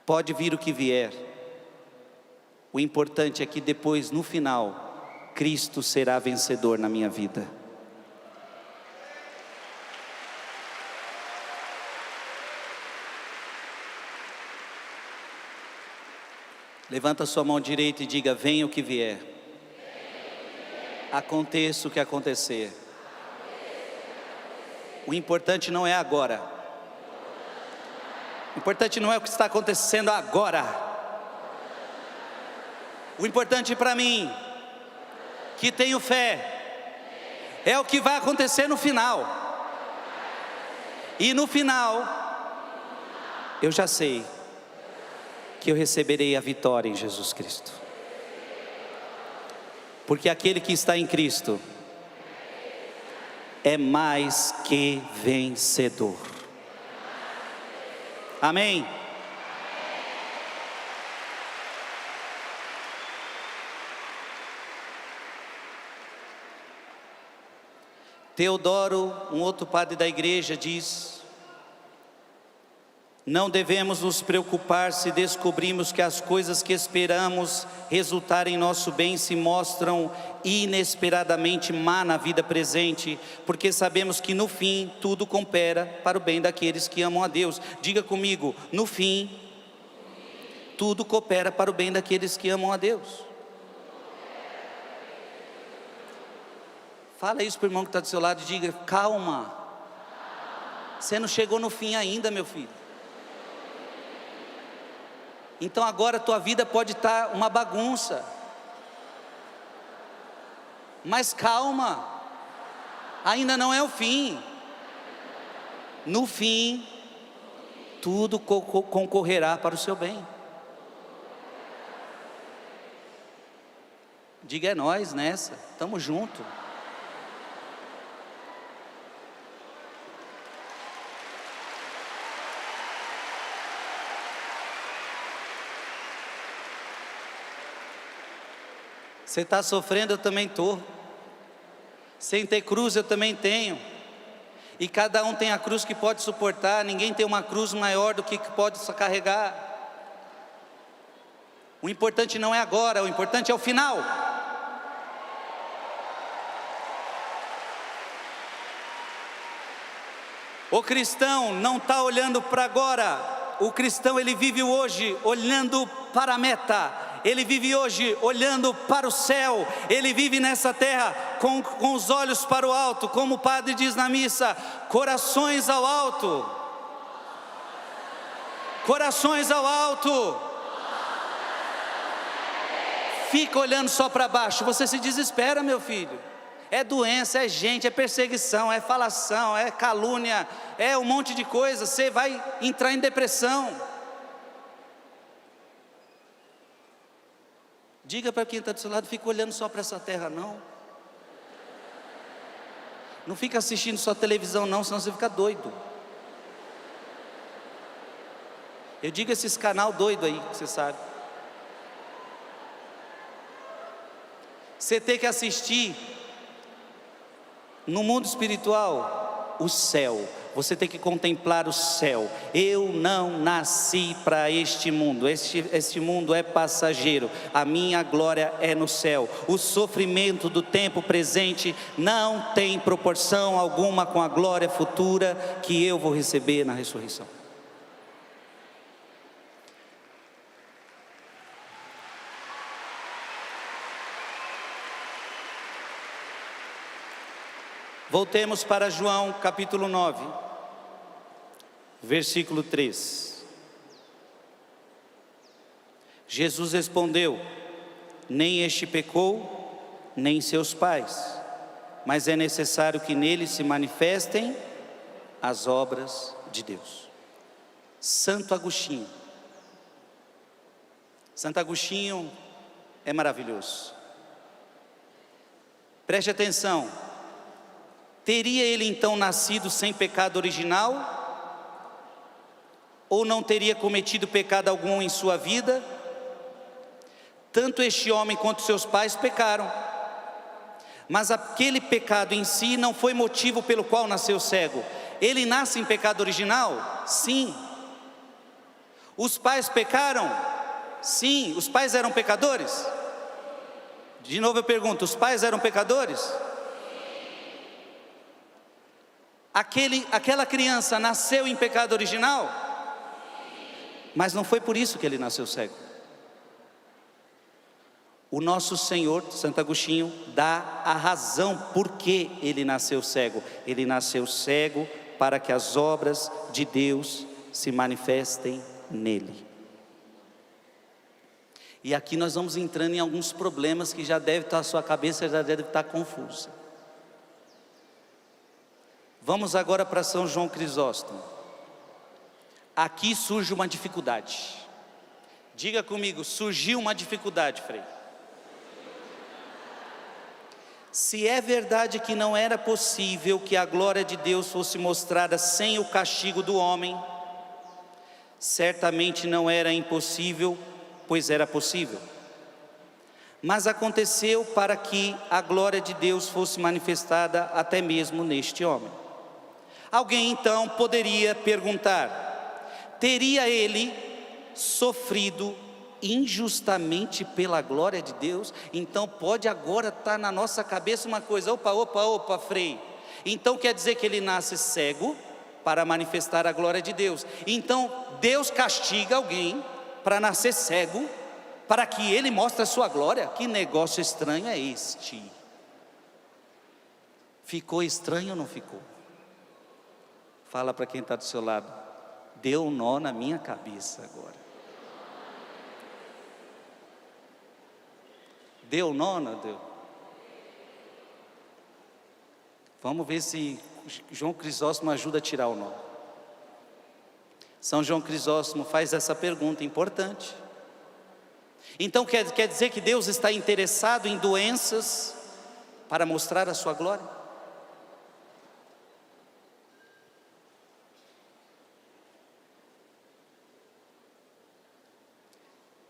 Pode vir o que vier. O importante é que depois, no final, Cristo será vencedor na minha vida. Levanta sua mão direita e diga: venha o que vier, aconteça o que acontecer. O importante não é agora. O importante não é o que está acontecendo agora. O importante para mim, que tenho fé, é o que vai acontecer no final. E no final, eu já sei que eu receberei a vitória em Jesus Cristo. Porque aquele que está em Cristo é mais que vencedor. Amém? Teodoro, um outro padre da igreja, diz: não devemos nos preocupar se descobrimos que as coisas que esperamos resultar em nosso bem se mostram inesperadamente má na vida presente, porque sabemos que no fim tudo coopera para o bem daqueles que amam a Deus. Diga comigo: no fim, tudo coopera para o bem daqueles que amam a Deus. Fala isso para o irmão que está do seu lado e diga: calma, você não chegou no fim ainda, meu filho. Então agora a tua vida pode estar uma bagunça, mas calma, ainda não é o fim. No fim, tudo concorrerá para o seu bem. Diga: é nós nessa, estamos juntos. Você está sofrendo, eu também estou. Sem ter cruz, eu também tenho. E cada um tem a cruz que pode suportar. Ninguém tem uma cruz maior do que pode carregar. O importante não é agora, o importante é o final. O cristão não está olhando para agora. O cristão, ele vive hoje olhando para a meta. Ele vive hoje olhando para o céu. Ele vive nessa terra com os olhos para o alto. Como o padre diz na missa: corações ao alto. Corações ao alto. Fica olhando só para baixo, você se desespera, meu filho. É doença, é gente, é perseguição, é falação, é calúnia, é um monte de coisa. Você vai entrar em depressão. Diga para quem está do seu lado, fica olhando só para essa terra não. Não fica assistindo só televisão não, senão você fica doido. Eu digo esses canal doido aí, que você sabe. Você tem que assistir no mundo espiritual o céu. Você tem que contemplar o céu. Eu não nasci para este mundo. Este mundo é passageiro. A minha glória é no céu. O sofrimento do tempo presente não tem proporção alguma com a glória futura que eu vou receber na ressurreição. Voltemos para João capítulo 9, versículo 3. Jesus respondeu: nem este pecou, nem seus pais, mas é necessário que nele se manifestem as obras de Deus. Santo Agostinho. Santo Agostinho é maravilhoso. Preste atenção. Teria ele então nascido sem pecado original? Ou não teria cometido pecado algum em sua vida? Tanto este homem quanto seus pais pecaram. Mas aquele pecado em si não foi motivo pelo qual nasceu cego. Ele nasce em pecado original? Sim. Os pais pecaram? Sim. Os pais eram pecadores? De novo eu pergunto, os pais eram pecadores? Aquela criança nasceu em pecado original? Mas não foi por isso que ele nasceu cego. O nosso Senhor, Santo Agostinho, dá a razão por que ele nasceu cego. Ele nasceu cego para que as obras de Deus se manifestem nele. E aqui nós vamos entrando em alguns problemas que já deve estar, a sua cabeça já deve estar confusa. Vamos agora para São João Crisóstomo. Aqui surge uma dificuldade. Diga comigo, surgiu uma dificuldade, Frei. Se é verdade que não era possível que a glória de Deus fosse mostrada sem o castigo do homem, certamente não era impossível, pois era possível. Mas aconteceu para que a glória de Deus fosse manifestada até mesmo neste homem. Alguém então poderia perguntar: teria ele sofrido injustamente pela glória de Deus? Então pode agora estar na nossa cabeça uma coisa: opa, Frei, então quer dizer que ele nasce cego para manifestar a glória de Deus. Então Deus castiga alguém para nascer cego, para que ele mostre a sua glória? Que negócio estranho é este? Ficou estranho ou não ficou? Fala para quem está do seu lado: deu um nó na minha cabeça agora. Deu nó, não deu? Vamos ver se João Crisóstomo ajuda a tirar o nó. São João Crisóstomo faz essa pergunta importante. Então quer dizer que Deus está interessado em doenças para mostrar a sua glória?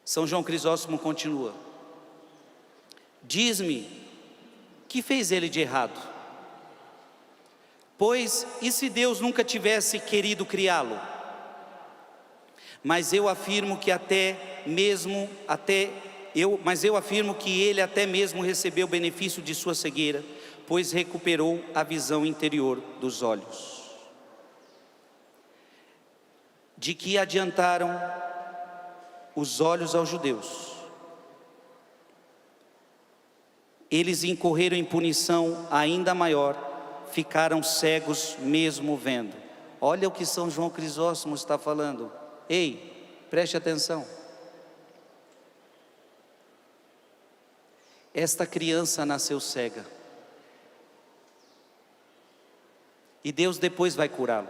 São João Crisóstomo continua: diz-me, que fez ele de errado? Pois, e se Deus nunca tivesse querido criá-lo? Mas eu afirmo que ele até mesmo recebeu o benefício de sua cegueira, pois recuperou a visão interior dos olhos. De que adiantaram os olhos aos judeus? Eles incorreram em punição ainda maior, ficaram cegos mesmo vendo. Olha o que São João Crisóstomo está falando. Ei, preste atenção. Esta criança nasceu cega, e Deus depois vai curá-lo.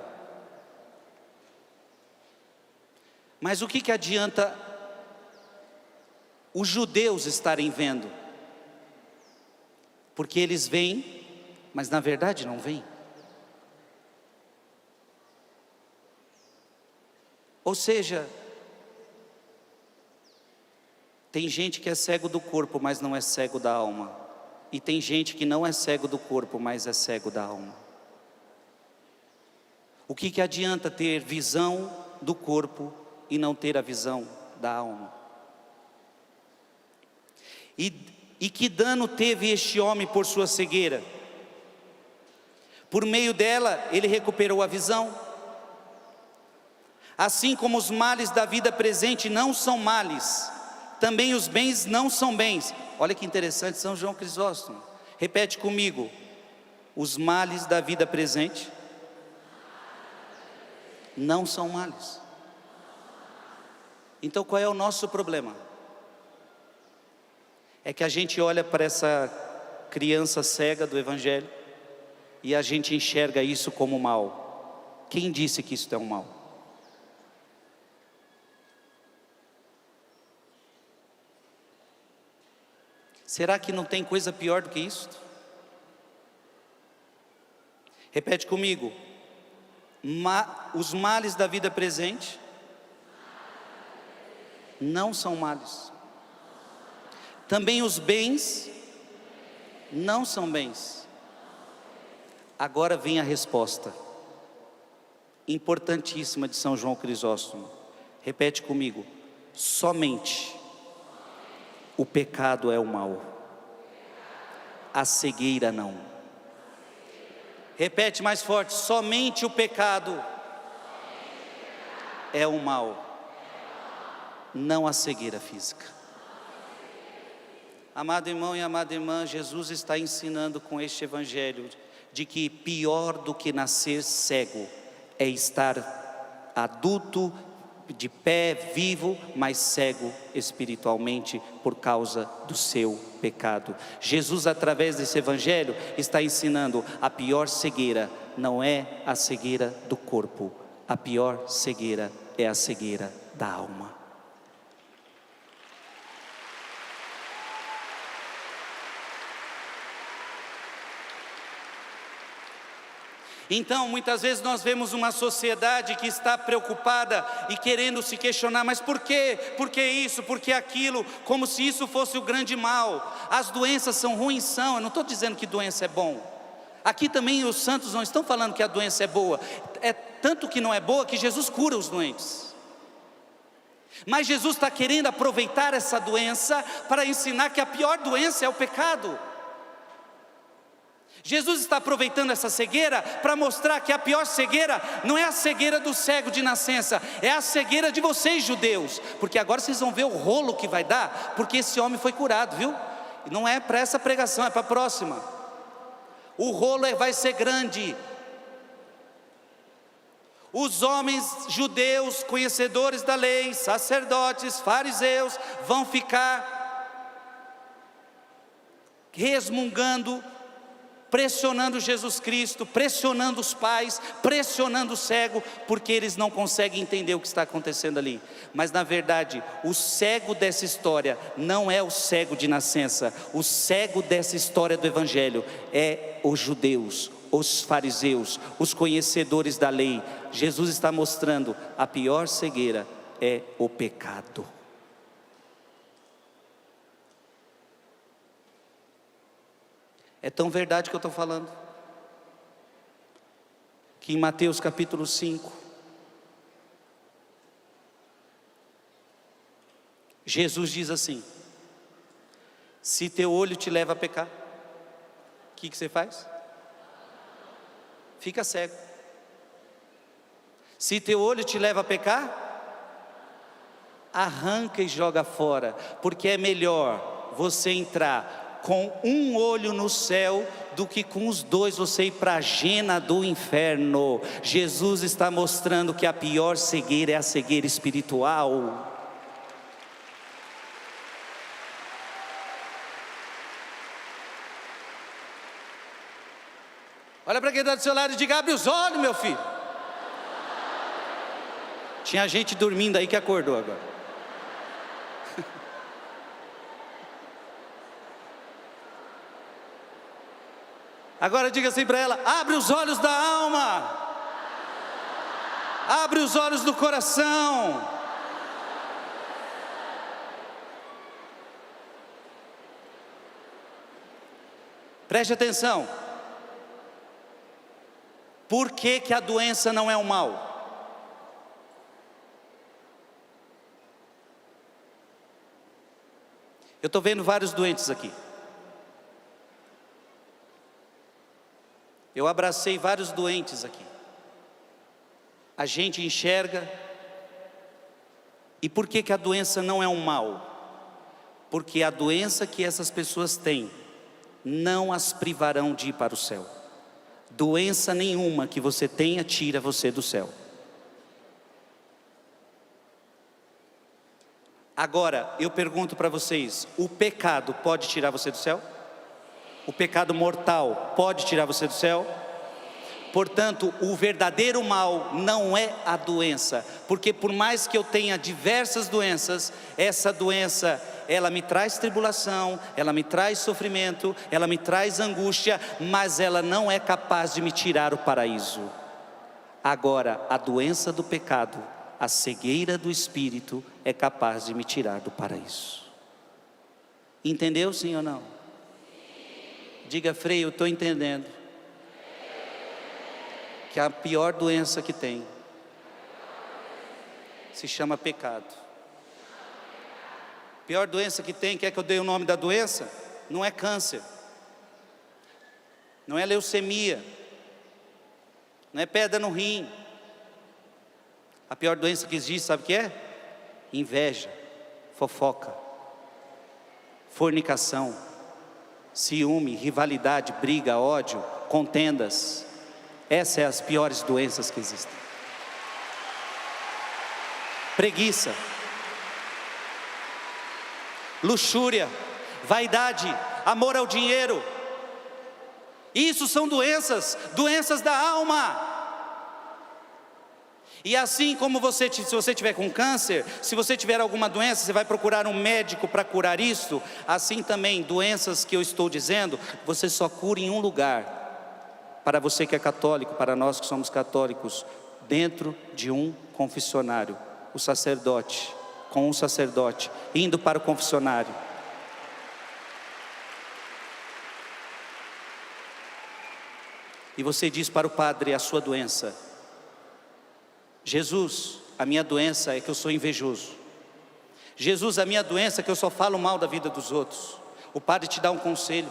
Mas o que adianta os judeus estarem vendo, porque eles veem, mas na verdade não veem. Ou seja, tem gente que é cego do corpo, mas não é cego da alma. E tem gente que não é cego do corpo, mas é cego da alma. O que adianta ter visão do corpo e não ter a visão da alma? E que dano teve este homem por sua cegueira? Por meio dela, ele recuperou a visão. Assim como os males da vida presente não são males, também os bens não são bens. Olha que interessante, São João Crisóstomo. Repete comigo: os males da vida presente não são males. Então qual é o nosso problema? É que a gente olha para essa criança cega do Evangelho e a gente enxerga isso como mal. Quem disse que isso é um mal? Será que não tem coisa pior do que isso? Repete comigo: os males da vida presente não são males. Também os bens não são bens. Agora vem a resposta importantíssima de São João Crisóstomo. Repete comigo: somente o pecado é o mal, a cegueira não. Repete mais forte: somente o pecado é o mal, não a cegueira física. Amado irmão e amada irmã, Jesus está ensinando com este Evangelho de que pior do que nascer cego é estar adulto, de pé, vivo, mas cego espiritualmente por causa do seu pecado. Jesus, através desse Evangelho, está ensinando: a pior cegueira não é a cegueira do corpo, a pior cegueira é a cegueira da alma. Então, muitas vezes nós vemos uma sociedade que está preocupada e querendo se questionar: mas por quê? Por que isso? Por que aquilo? Como se isso fosse o grande mal. As doenças são ruins, são. Eu não estou dizendo que doença é bom. Aqui também os santos não estão falando que a doença é boa. É tanto que não é boa que Jesus cura os doentes. Mas Jesus está querendo aproveitar essa doença para ensinar que a pior doença é o pecado. Jesus está aproveitando essa cegueira para mostrar que a pior cegueira não é a cegueira do cego de nascença, é a cegueira de vocês, judeus. Porque agora vocês vão ver o rolo que vai dar, porque esse homem foi curado, viu? Não é para essa pregação, é para a próxima. O rolo vai ser grande. Os homens judeus, conhecedores da lei, sacerdotes, fariseus, vão ficar resmungando, pressionando Jesus Cristo, pressionando os pais, pressionando o cego, porque eles não conseguem entender o que está acontecendo ali. Mas na verdade, o cego dessa história não é o cego de nascença. O cego dessa história do Evangelho é os judeus, os fariseus, os conhecedores da lei. Jesus está mostrando: a pior cegueira é o pecado. É tão verdade que eu estou falando, que em Mateus capítulo 5, Jesus diz assim: se teu olho te leva a pecar, o que você faz? Fica cego. Se teu olho te leva a pecar, arranca e joga fora, porque é melhor você entrar com um olho no céu do que com os dois você ir para a gena do inferno. Jesus está mostrando que a pior cegueira é a cegueira espiritual. Olha para quem está do seu lado e diga: abre os olhos, meu filho. Tinha gente dormindo aí que acordou agora. Agora diga assim para ela: abre os olhos da alma, abre os olhos do coração. Preste atenção. Por que que a doença não é um mal? Eu estou vendo vários doentes aqui. Eu abracei vários doentes aqui. A gente enxerga. E por que que a doença não é um mal? Porque a doença que essas pessoas têm não as privarão de ir para o céu. Doença nenhuma que você tenha tira você do céu. Agora, eu pergunto para vocês: o pecado pode tirar você do céu? O pecado mortal pode tirar você do céu? Portanto, o verdadeiro mal não é a doença, porque por mais que eu tenha diversas doenças, essa doença, ela me traz tribulação, ela me traz sofrimento, ela me traz angústia, mas ela não é capaz de me tirar o paraíso. Agora, a doença do pecado, a cegueira do espírito, é capaz de me tirar do paraíso. Entendeu, sim ou não? Diga: Frei, eu estou entendendo que a pior doença que tem se chama pecado. A pior doença que tem, quer que eu dê o nome da doença? Não é câncer, não é leucemia, não é pedra no rim. A pior doença que existe, sabe o que é? Inveja, fofoca, fornicação, ciúme, rivalidade, briga, ódio, contendas. Essas são as piores doenças que existem. Preguiça, luxúria, vaidade, amor ao dinheiro. Isso são doenças, doenças da alma. E assim como se você tiver com câncer, se você tiver alguma doença, você vai procurar um médico para curar isso. Assim também, doenças que eu estou dizendo, você só cura em um lugar. Para você que é católico, para nós que somos católicos, dentro de um confessionário. O sacerdote, com um sacerdote, indo para o confessionário. E você diz para o padre a sua doença: Jesus, a minha doença é que eu sou invejoso. Jesus, a minha doença é que eu só falo mal da vida dos outros. O padre te dá um conselho.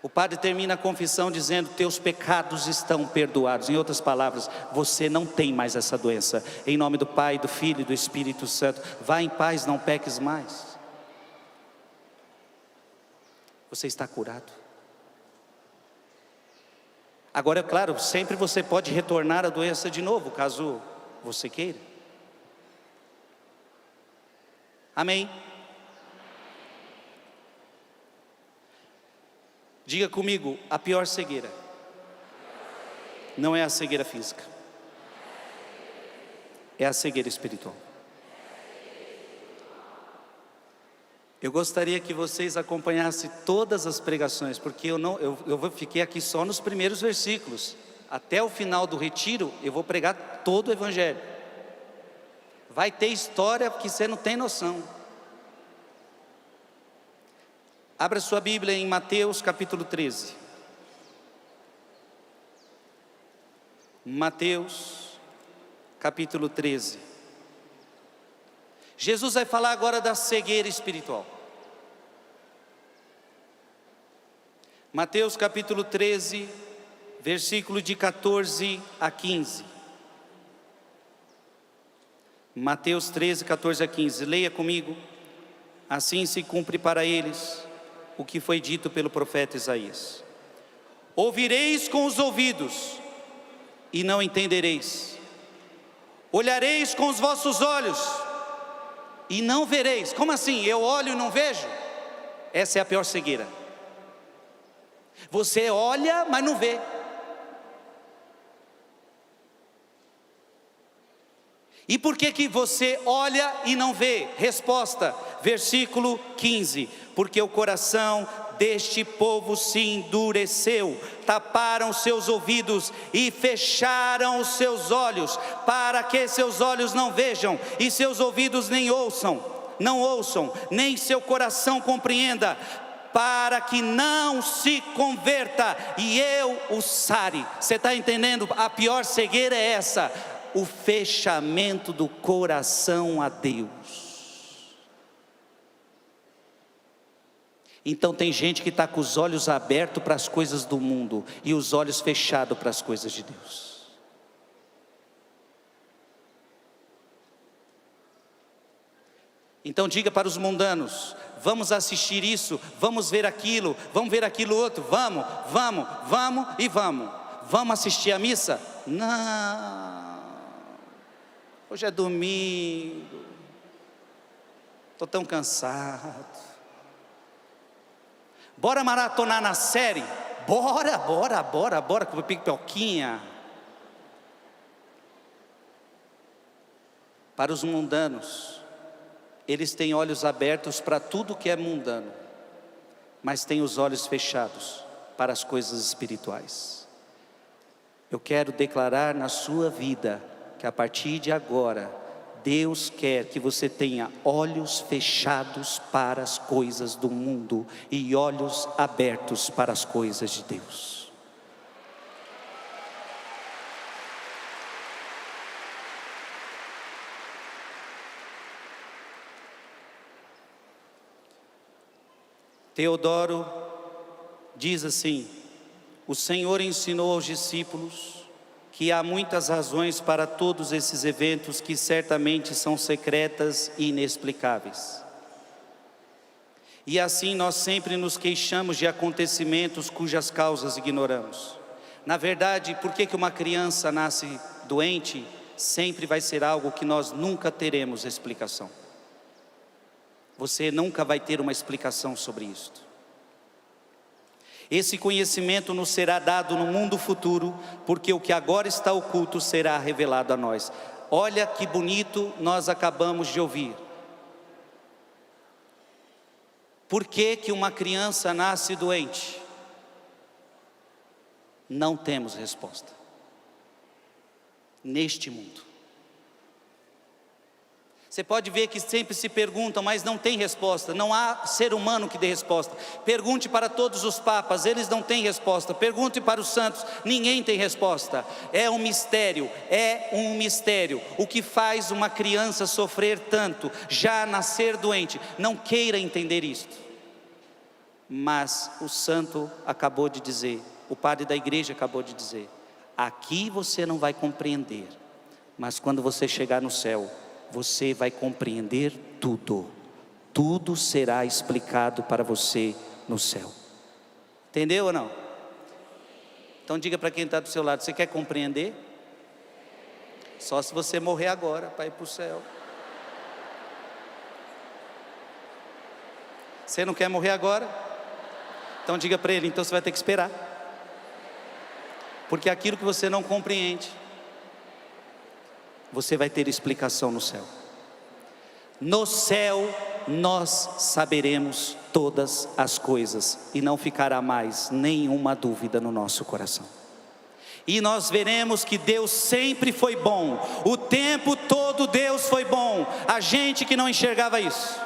O padre termina a confissão dizendo: teus pecados estão perdoados. Em outras palavras, você não tem mais essa doença. Em nome do Pai, do Filho e do Espírito Santo. Vá em paz, não peques mais. Você está curado. Agora, é claro, sempre você pode retornar à doença de novo, caso você queira. Amém? Diga comigo: a pior cegueira não é a cegueira física, é a cegueira espiritual. Eu gostaria que vocês acompanhassem todas as pregações, porque eu fiquei aqui só nos primeiros versículos. Até o final do retiro eu vou pregar todo o evangelho. Vai ter história que você não tem noção. Abra sua Bíblia em Mateus capítulo 13. Mateus capítulo 13. Jesus vai falar agora da cegueira espiritual. Mateus capítulo 13, versículo de 14 a 15. Mateus 13, 14 a 15. Leia comigo. Assim se cumpre para eles o que foi dito pelo profeta Isaías: ouvireis com os ouvidos e não entendereis, olhareis com os vossos olhos e não vereis. Como assim? Eu olho e não vejo? Essa é a pior cegueira. Você olha, mas não vê. E por que que você olha e não vê? Resposta, versículo 15: porque o coração deste povo se endureceu, taparam seus ouvidos e fecharam os seus olhos, para que seus olhos não vejam e seus ouvidos não ouçam, nem seu coração compreenda, para que não se converta e eu o sare. Você está entendendo? A pior cegueira é essa, o fechamento do coração a Deus. Então tem gente que está com os olhos abertos para as coisas do mundo e os olhos fechados para as coisas de Deus. Então diga para os mundanos: vamos assistir isso, vamos ver aquilo outro, vamos e vamos. Vamos assistir a missa? Não, hoje é domingo, estou tão cansado. Bora maratonar na série? Bora, com pipoquinha. Para os mundanos, eles têm olhos abertos para tudo que é mundano, mas têm os olhos fechados para as coisas espirituais. Eu quero declarar na sua vida que a partir de agora, Deus quer que você tenha olhos fechados para as coisas do mundo e olhos abertos para as coisas de Deus. Teodoro diz assim: o Senhor ensinou aos discípulos que há muitas razões para todos esses eventos que certamente são secretas e inexplicáveis. E assim nós sempre nos queixamos de acontecimentos cujas causas ignoramos. Na verdade, por que uma criança nasce doente? Sempre vai ser algo que nós nunca teremos explicação. Você nunca vai ter uma explicação sobre isto. Esse conhecimento nos será dado no mundo futuro, porque o que agora está oculto será revelado a nós. Olha que bonito nós acabamos de ouvir. Por que uma criança nasce doente? Não temos resposta neste mundo. Você pode ver que sempre se perguntam, mas não tem resposta. Não há ser humano que dê resposta. Pergunte para todos os papas, eles não têm resposta. Pergunte para os santos, ninguém tem resposta. É um mistério. O que faz uma criança sofrer tanto, já nascer doente? Não queira entender isto. Mas o santo acabou de dizer, o padre da igreja acabou de dizer: aqui você não vai compreender, mas quando você chegar no céu, você vai compreender tudo. Tudo será explicado para você no céu. Entendeu ou não? Então diga para quem está do seu lado: você quer compreender? Só se você morrer agora para ir para o céu. Você não quer morrer agora? Então diga para ele: então você vai ter que esperar. Porque aquilo que você não compreende, você vai ter explicação no céu. No céu nós saberemos todas as coisas e não ficará mais nenhuma dúvida no nosso coração. E nós veremos que Deus sempre foi bom, o tempo todo Deus foi bom. A gente que não enxergava isso.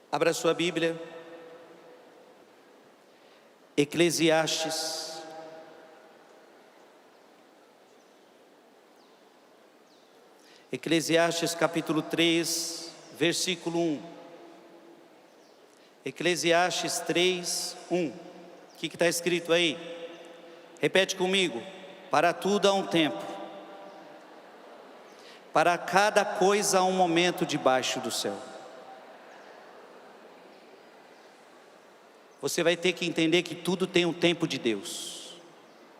Abra sua Bíblia, Eclesiastes, capítulo 3, versículo 1. Eclesiastes 3, 1. O que está escrito aí? Repete comigo: para tudo há um tempo, para cada coisa há um momento debaixo do céu. Você vai ter que entender que tudo tem o tempo de Deus,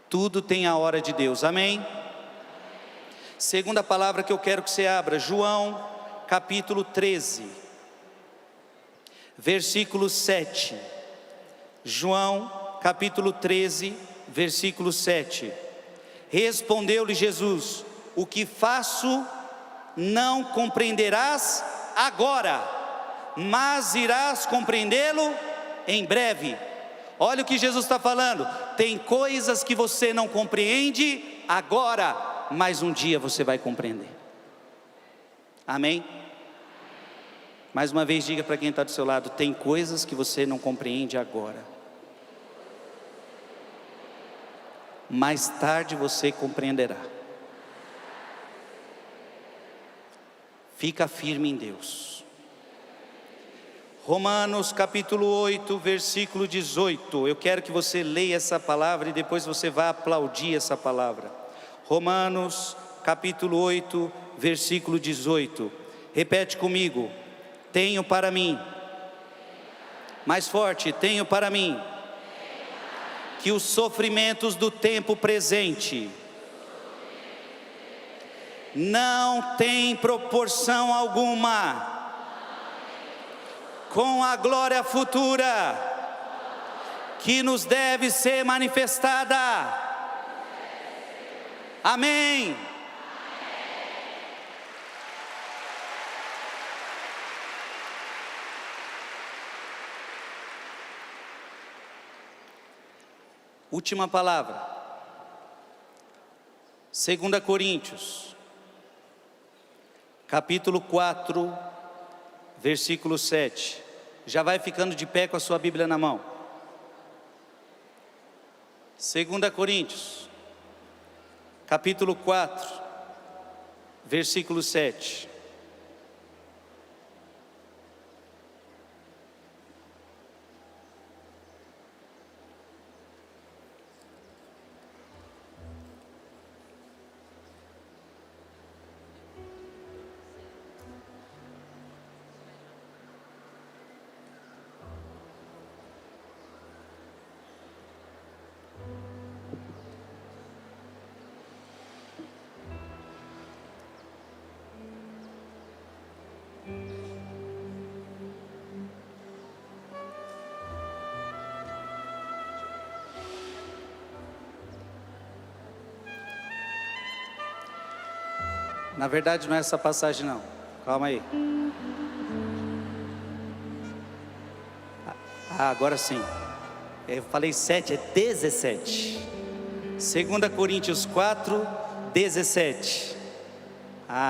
tudo tem a hora de Deus, amém? Segunda palavra que eu quero que você abra, João capítulo 13, versículo 7. João capítulo 13, versículo 7. Respondeu-lhe Jesus: o que faço não compreenderás agora, mas irás compreendê-lo em breve. Olha o que Jesus está falando: tem coisas que você não compreende agora, mas um dia você vai compreender. Amém? Mais uma vez diga para quem está do seu lado: tem coisas que você não compreende agora, mais tarde você compreenderá. Fica firme em Deus. Romanos capítulo 8, versículo 18. Eu quero que você leia essa palavra e depois você vai aplaudir essa palavra. Romanos capítulo 8, versículo 18. Repete comigo: tenho para mim, mais forte, tenho para mim, que os sofrimentos do tempo presente não têm proporção alguma com a glória futura que nos deve ser manifestada. Amém. Última palavra, 2 Coríntios, capítulo 4, versículo 7. Já vai ficando de pé com a sua Bíblia na mão. 2 Coríntios, capítulo 4, versículo 7. Na verdade não é essa passagem não, calma aí. Agora sim, eu falei 7, é 17. 2 Coríntios 4, 17.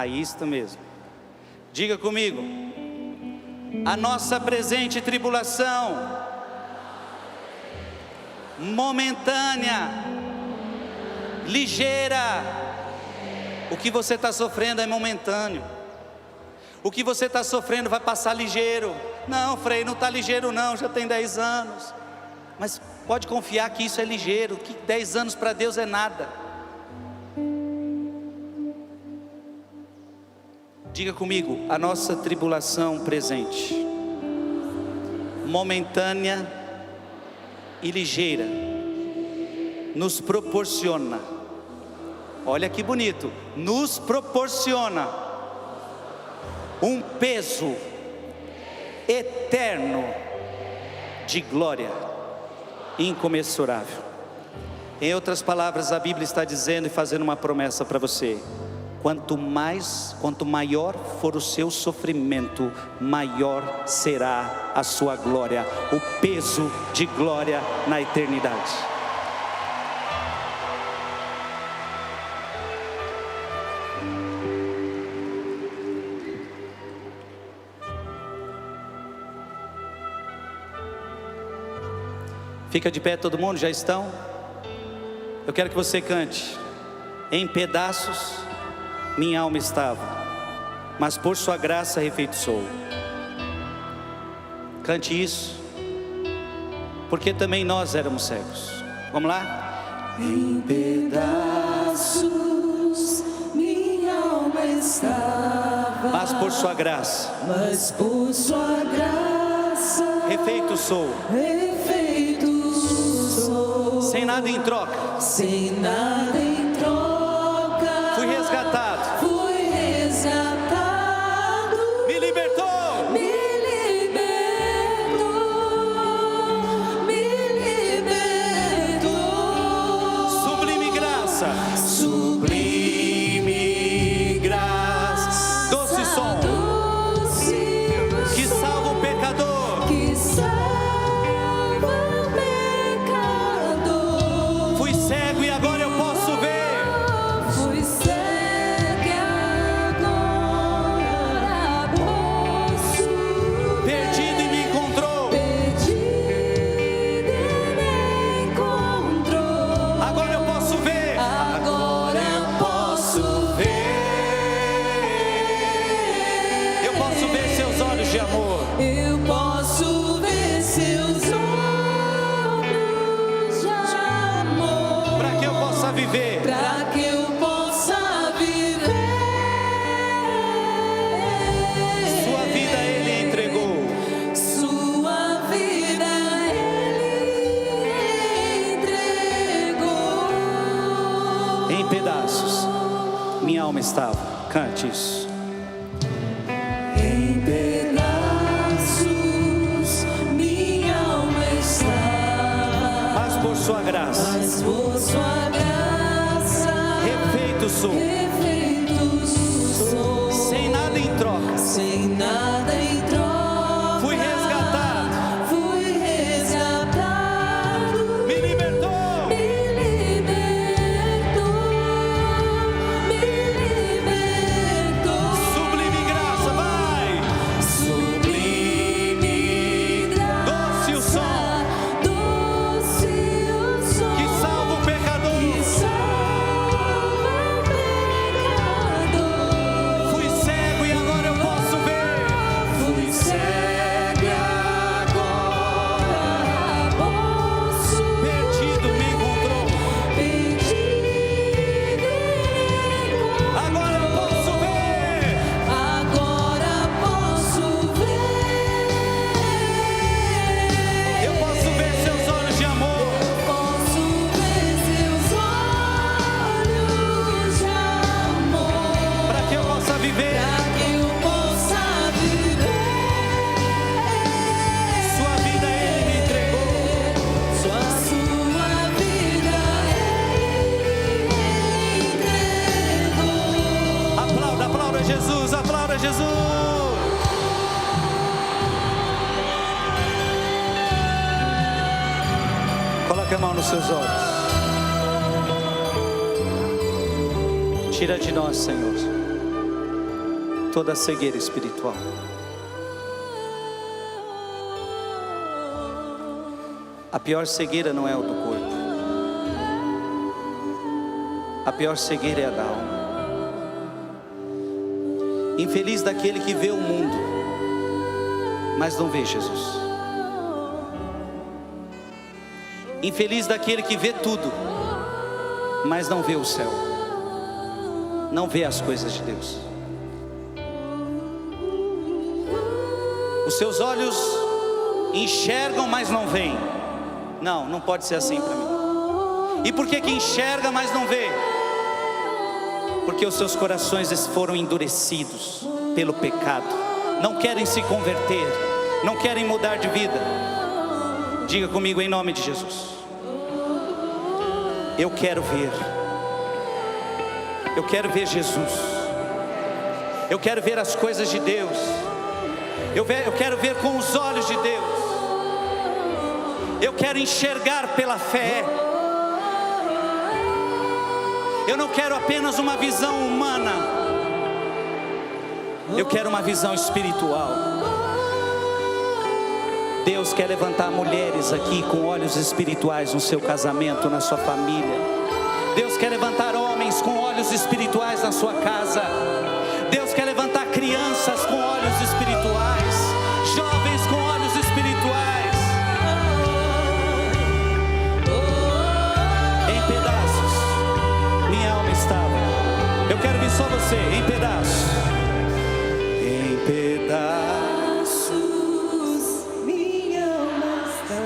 Isto mesmo. Diga comigo: a nossa presente tribulação momentânea, ligeira. O que você está sofrendo é momentâneo. O que você está sofrendo vai passar ligeiro. Não, Frei, não está ligeiro não, já tem 10 anos. Mas pode confiar que isso é ligeiro, que 10 anos para Deus é nada. Diga comigo: a nossa tribulação presente, momentânea e ligeira, nos proporciona, olha que bonito, nos proporciona um peso eterno de glória incomensurável. Em outras palavras, a Bíblia está dizendo e fazendo uma promessa para você: quanto maior for o seu sofrimento, maior será a sua glória, o peso de glória na eternidade. Fica de pé todo mundo, já estão? Eu quero que você cante: em pedaços minha alma estava, mas por sua graça refeito sou. Cante isso, porque também nós éramos cegos. Vamos lá? Em pedaços minha alma estava, mas por sua graça refeito sou. Sem nada em troca, sem nada em troca, fui resgatado, me libertou, me libertou, me viver. para que eu possa viver. Sua vida Ele entregou. Sua vida Ele entregou. Em pedaços, minha alma estava. Cante isso. Em pedaços minha alma estava, Mas por sua graça, mas por sua graça refeito sou. refeito sou. Sem nada em troca, Sem nada em troca, fui resgatado. fui resgatado. Me libertou. Me libertou, me libertou. Sublime graça, vai. Sublime graça, Doce o som doce o som que salva o pecador. que salva o pecador. Fui cego e agora eu posso ver. Fui cego e agora posso ver. Perdido me encontrou. Perdido encontro. Agora eu posso ver. Agora posso ver. Eu posso ver seus olhos de amor. Posso ver seus olhos de amor, Para que eu possa viver. para que eu possa viver. Sua vida Ele me entregou. Sua vida Ele entregou. Aplauda, aplauda Jesus, aplauda Jesus. Coloque a mão nos seus olhos. Tira de nós, Senhor, toda a cegueira espiritual. A pior cegueira não é o do corpo. A pior cegueira é a da alma. Infeliz daquele que vê o mundo, mas não vê Jesus. Infeliz daquele que vê tudo, mas não vê o céu. Não vê as coisas de Deus. Os seus olhos enxergam, mas não veem. Não, não pode ser assim para mim. E por que enxerga, mas não vê? Porque os seus corações foram endurecidos pelo pecado. Não querem se converter, não querem mudar de vida. Diga comigo em nome de Jesus. Eu quero ver. Eu quero ver Jesus. Eu quero ver as coisas de Deus. Eu quero ver com os olhos de Deus. Eu quero enxergar pela fé. Eu não quero apenas uma visão humana. Eu quero uma visão espiritual. Deus quer levantar mulheres aqui com olhos espirituais no seu casamento, na sua família. Deus quer levantar homens com olhos espirituais na sua casa. Deus quer levantar crianças com olhos espirituais, jovens com olhos espirituais. Em pedaços, minha alma estava. Eu quero ver só você, em pedaços. Em pedaços, Minha alma está,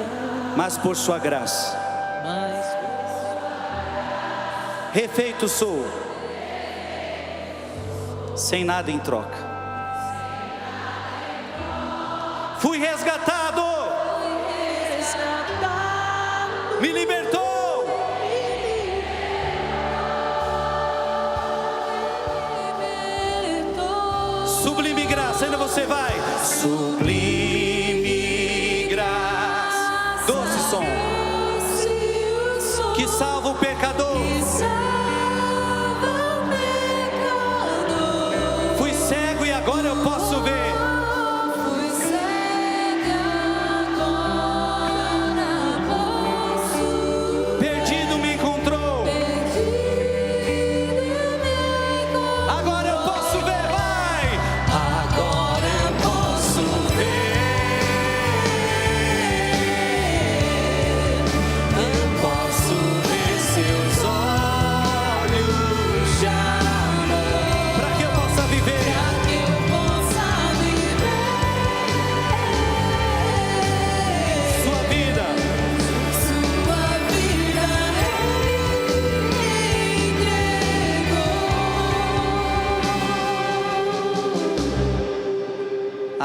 mas por sua graça, refeito sou, sem nada em troca. Fui resgatado, resgatado, me libertou. libertou. Sublime graça, ainda você vai. Sublime graça, doce som Doce o som que salva o pecador. que salva o pecador. Fui cego e agora eu posso ver. Fui cega, agora posso. Perdido me encontrou. Agora eu posso ver, vai. Agora eu posso ver.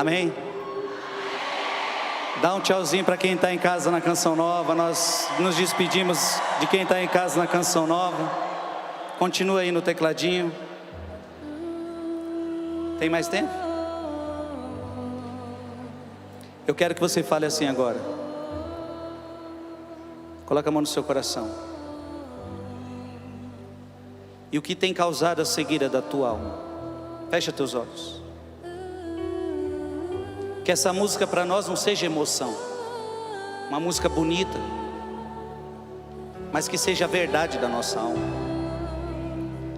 Amém? Dá um tchauzinho para quem está em casa na Canção Nova. Nós nos despedimos de quem está em casa na Canção Nova. Continua aí no tecladinho. Tem mais tempo? Eu quero que você fale assim agora. Coloca a mão no seu coração. E o que tem causado a cegueira da tua alma? Fecha teus olhos. Que essa música para nós não seja emoção, uma música bonita, mas que seja a verdade da nossa alma.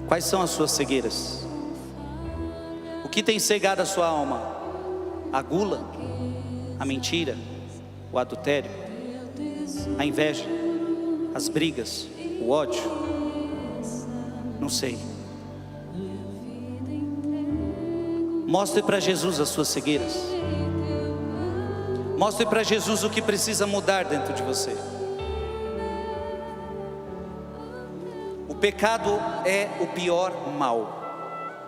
Quais são as suas cegueiras? O que tem cegado a sua alma? A gula, a mentira, o adultério, a inveja, as brigas, o ódio? Não sei. Mostre para Jesus as suas cegueiras. Mostre para Jesus o que precisa mudar dentro de você. O pecado é o pior mal.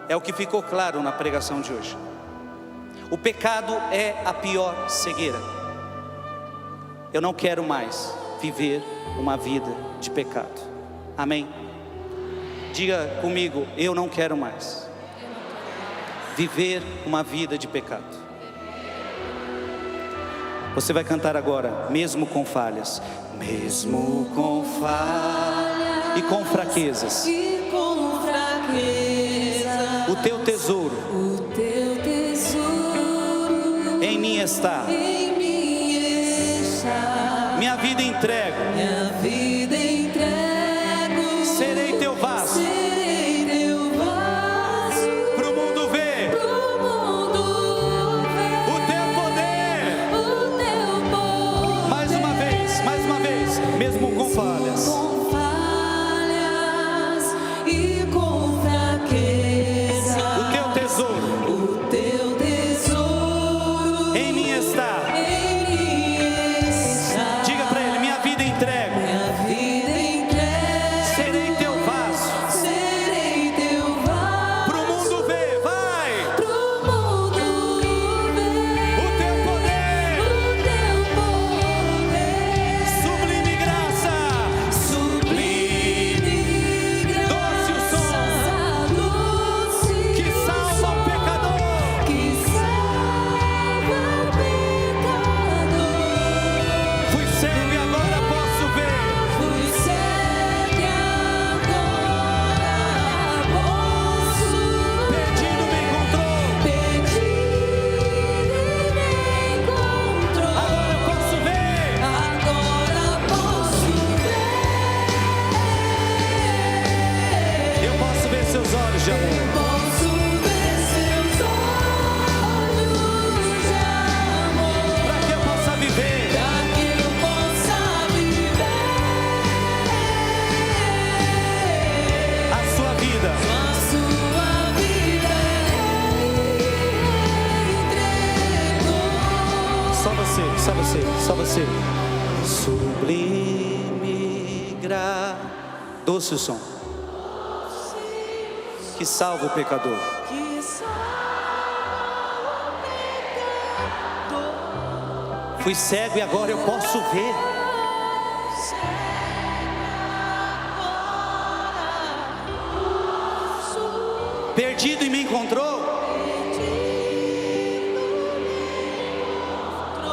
É o que ficou claro na pregação de hoje. O pecado é a pior cegueira. Eu não quero mais viver uma vida de pecado. Amém? Diga comigo, eu não quero mais viver uma vida de pecado. Você vai cantar agora, mesmo com falhas. Mesmo com falhas e com fraquezas, o teu tesouro em mim está. Minha vida entrego, serei teu vaso. Pro mundo ver o teu poder. Mais uma vez, mesmo com falhas e com fraqueza, o teu tesouro em mim está. Diga para ele, minha vida entrego, serei teu vaso. Pro mundo ver, vai, o teu poder, sublime graça, doce o som que salva o pecador. Fui cego e agora posso ver. Perdido me encontrou. Agora eu posso ver. Eu posso ver seus olhos de amor. Para que eu possa viver a sua vida. Só você. Sublime graça, doce o som que salva o pecador. Fui cego e agora eu posso ver. Perdido e me encontrou.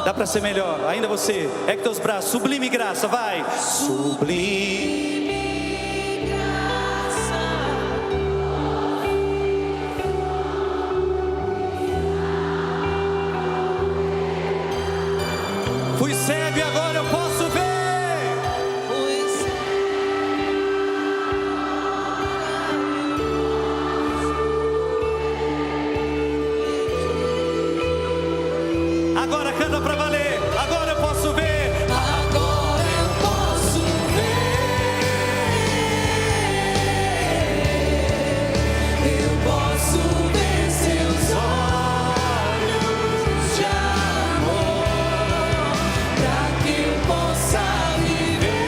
Dá para ser melhor. Ainda você. Ergue teus braços. Sublime graça, vai. Sublime. Fui cego e agora eu posso ver. Agora canta pra valer. Agora eu posso ver. Seus olhos de amor, pra que eu possa viver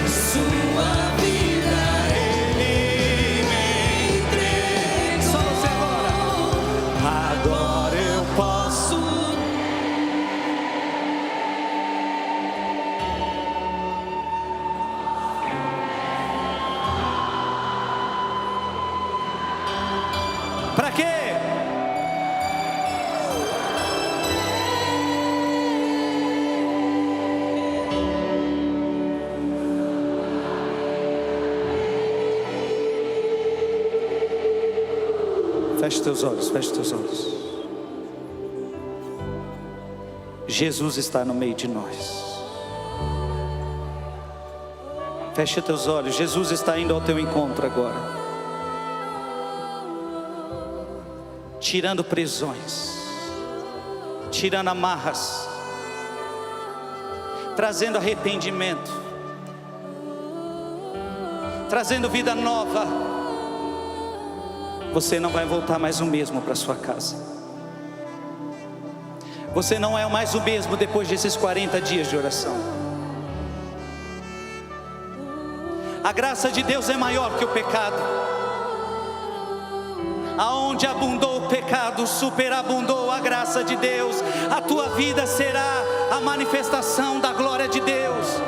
sua vida. Ele me entregou. Para quê? Feche teus olhos, feche teus olhos. Jesus está no meio de nós. Feche teus olhos, Jesus está indo ao teu encontro agora. Tirando prisões, tirando amarras, trazendo arrependimento, trazendo vida nova. Você não vai voltar mais o mesmo para sua casa. Você não é mais o mesmo depois desses 40 dias de oração. A graça de Deus é maior que o pecado. Aonde abundou o pecado, superabundou a graça de Deus. A tua vida será a manifestação da glória de Deus.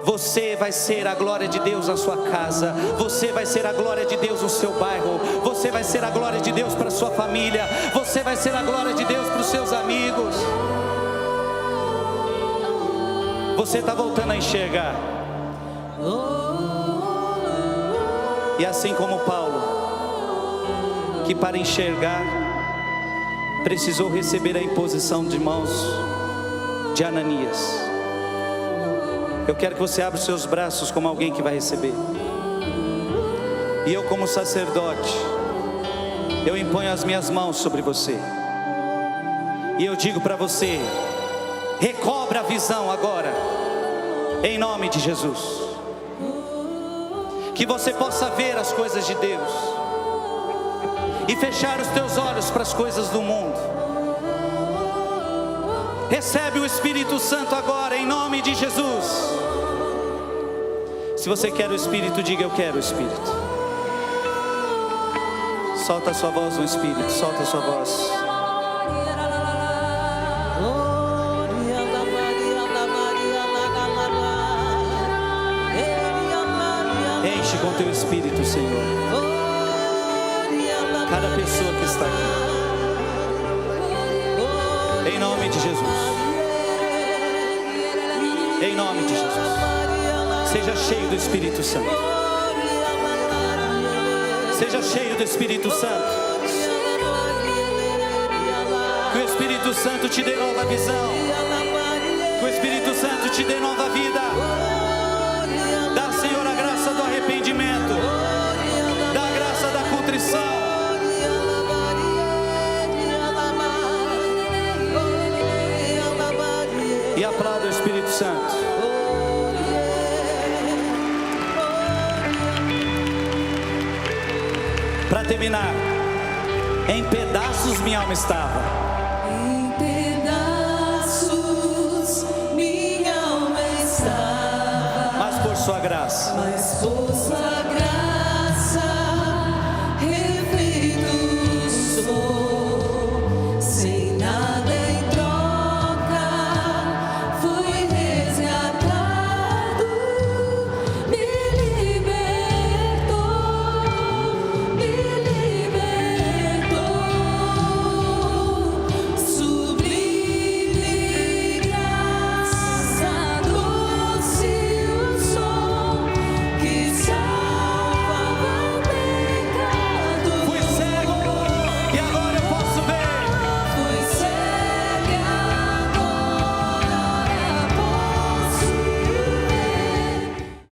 Você vai ser a glória de Deus na sua casa. Você vai ser a glória de Deus no seu bairro. Você vai ser a glória de Deus para a sua família. Você vai ser a glória de Deus para os seus amigos. Você está voltando a enxergar. E assim como Paulo, que para enxergar precisou receber a imposição de mãos de Ananias. Eu quero que você abra os seus braços como alguém que vai receber. E eu, como sacerdote, eu imponho as minhas mãos sobre você. E eu digo para você: recobra a visão agora, em nome de Jesus. Que você possa ver as coisas de Deus e fechar os teus olhos para as coisas do mundo. Recebe o Espírito Santo agora, em nome de Jesus. Se você quer o Espírito, diga: eu quero o Espírito. Solta a sua voz no Espírito, solta a sua voz. Enche com teu Espírito, Senhor, cada pessoa que está aqui, em nome de Jesus. Em nome de Jesus. Seja cheio do Espírito Santo. Seja cheio do Espírito Santo. Que o Espírito Santo te dê nova visão. Que o Espírito Santo te dê nova vida. Dá, Senhor, a graça do arrependimento. Dá a graça da contrição. E aplauda o Espírito Santo. Para terminar, em pedaços minha alma estava. Em pedaços minha alma estava. Mas por sua graça, Mas por sua graça